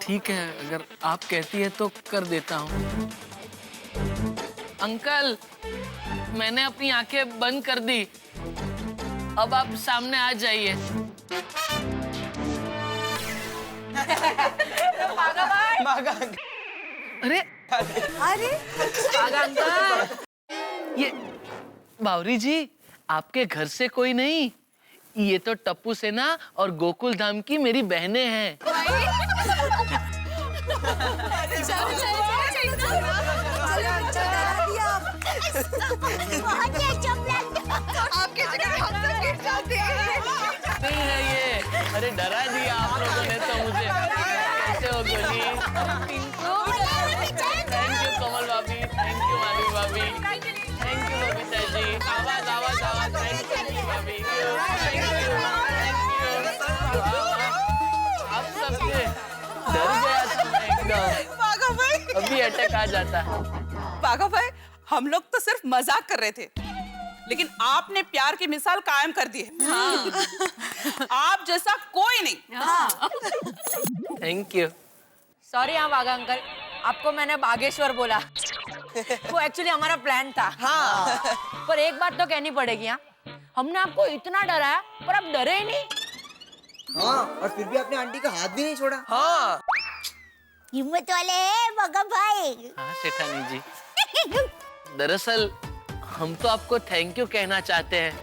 ठीक है, अगर आप कहती है तो कर देता हूँ। अंकल, मैंने अपनी आंखें बंद कर दी, अब आप सामने आ जाइए। अरे ये बावरी जी, आपके घर से कोई नहीं, ये तो टप्पू सेना और गोकुल धाम की मेरी बहनें हैं।
आपके जगह हम सब गिर जाते हैं।
नहीं है ये, अरे डरा दिया आप लोगों ने तो मुझे। कैसे हो गोली? थैंक यू कमल भाभी, थैंक यू माधवी भाभी, थैंक यू बबीता जी। आवाज थैंक यू भाभी, थैंक यू। आप सबसे डर गया था मैं एकदम।
बाघा भाई,
अभी अटैक आ जाता।
बाघा भाई, हम लोग तो सिर्फ मजाक कर रहे थे, लेकिन आपने प्यार की मिसाल कायम कर दी है। आप जैसा कोई नहीं।
Thank you.
सॉरी हाँ बागा अंकल, आपको मैंने बागेश्वर बोला। वो एक्चुअली हमारा प्लान था। पर एक बात तो कहनी पड़ेगी, हाँ, हमने आपको इतना डराया पर आप डरे ही नहीं।
और फिर भी आपने आंटी का हाथ भी नहीं छोड़ा।
हिम्मत वाले हैं बागा भाई।
हाँ सेठानी जी, दरअसल हम तो आपको थैंक यू कहना चाहते हैं।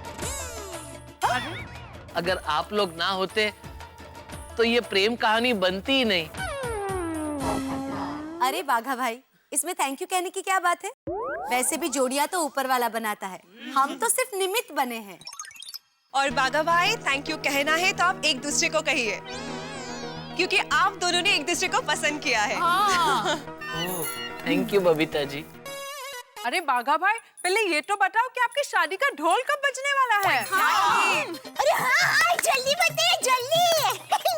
अगर आप लोग ना होते तो ये प्रेम कहानी बनती ही नहीं।
अरे बाघा भाई, इसमें थैंक यू कहने की क्या बात है? वैसे भी जोड़ियां तो ऊपर वाला बनाता है, हम तो सिर्फ निमित्त बने हैं।
और बाघा भाई, थैंक यू कहना है तो आप एक दूसरे को कहिए, क्योंकि आप दोनों ने एक दूसरे को पसंद किया है।
Thank you Babita ji.
अरे बाघा भाई, पहले ये तो बताओ कि आपकी शादी का ढोल कब बजने वाला है?
अरे हाँ, जल्दी बताइए, जल्दी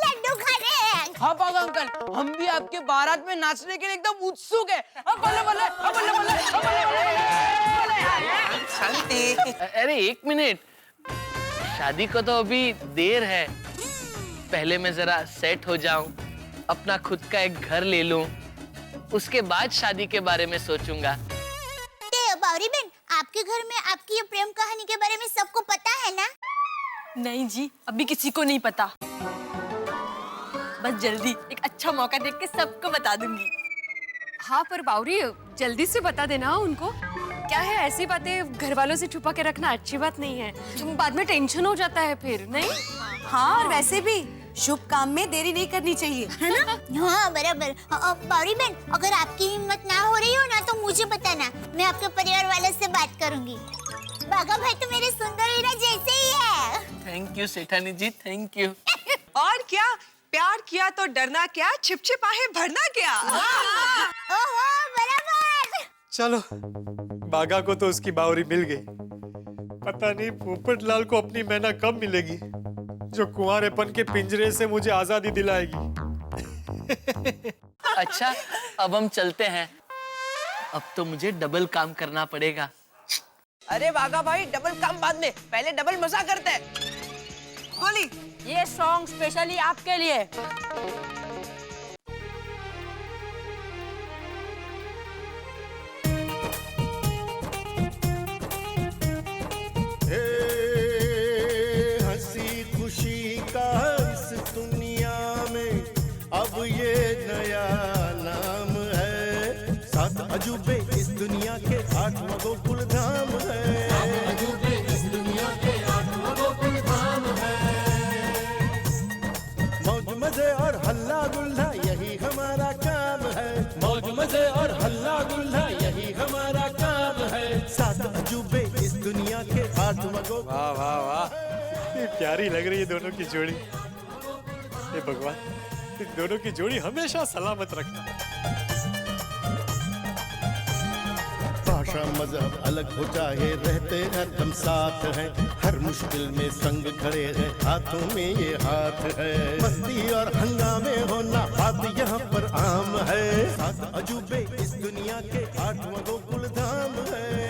लड्डू खाने हैं।
हाँ बागा अंकल, हम भी आपके बारात में नाचने के लिए एकदम उत्सुक है। बल्ले बल्ले, बल्ले बल्ले,
शांति। अरे एक मिनट, शादी को तो अभी देर है। पहले मैं जरा सेट हो जाऊं, अपना खुद का एक घर ले लूं, उसके बाद शादी के बारे में सोचूंगा।
बावरी बहन, आपके घर में आपकी ये प्रेम कहानी के बारे में सबको पता है ना?
नहीं जी, अभी किसी को नहीं पता। बस जल्दी एक अच्छा मौका देख के सबको बता दूंगी।
हाँ पर बावरी, जल्दी से बता देना उनको। क्या है, ऐसी बातें घर वालों से छुपा के रखना अच्छी बात नहीं है, बाद में टेंशन हो जाता है फिर, नहीं?
हाँ, और वैसे भी शुभ काम में देरी नहीं करनी चाहिए, है ना?
हाँ बराबर। बावरी बहन, अगर आपकी हिम्मत ना हो रही हो ना तो मुझे बताना, मैं आपके परिवार वालों से बात करूंगी। बाघा भाई तो मेरे सुंदर हीरा जैसे ही है।
थैंक यू सेठानी जी, थैंक यू।
और क्या, प्यार किया तो डरना क्या, छिपछिपाहे भरना क्या।
ओहो बराबर।
चलो, बागा को तो उसकी बावरी मिल गई। पता नहीं पोपट लाल को अपनी मैना कब मिलेगी, जो कुंवारेपन के पिंजरे से मुझे आजादी दिलाएगी।
अच्छा, अब हम चलते हैं। अब तो मुझे डबल काम करना पड़ेगा।
अरे बागा भाई, डबल काम बाद में, पहले डबल मजा करते हैं।
गोली,
ये सॉन्ग स्पेशली आपके लिए।
हंसी खुशी का इस दुनिया में अब ये नया नाम है। 7 अजूबे इस दुनिया के 8वां गोकुल धाम है। 7 अजूबे इस दुनिया के 8वां गोकुल धाम है। मौज मजे और हल्ला गुल्ला यही हमारा काम है। मौज मजे और हल्ला गुल्ला यही हमारा काम है। 7 अजूबे इस दुनिया के 8वां गोकुल।
वाह वाह वाह, ये प्यारी लग रही है दोनों की जोड़ी। हे भगवान, इन दोनों की जोड़ी हमेशा सलामत रखना।
भाषा मजहब अलग हो चाहे रहते हरदम साथ हैं। हर मुश्किल में संग खड़े हैं, हाथों में ये हाथ है। मस्ती और हंगामे होना बात यहाँ पर आम है। 7 अजूबे इस दुनिया के 8वां गोकुल धाम है।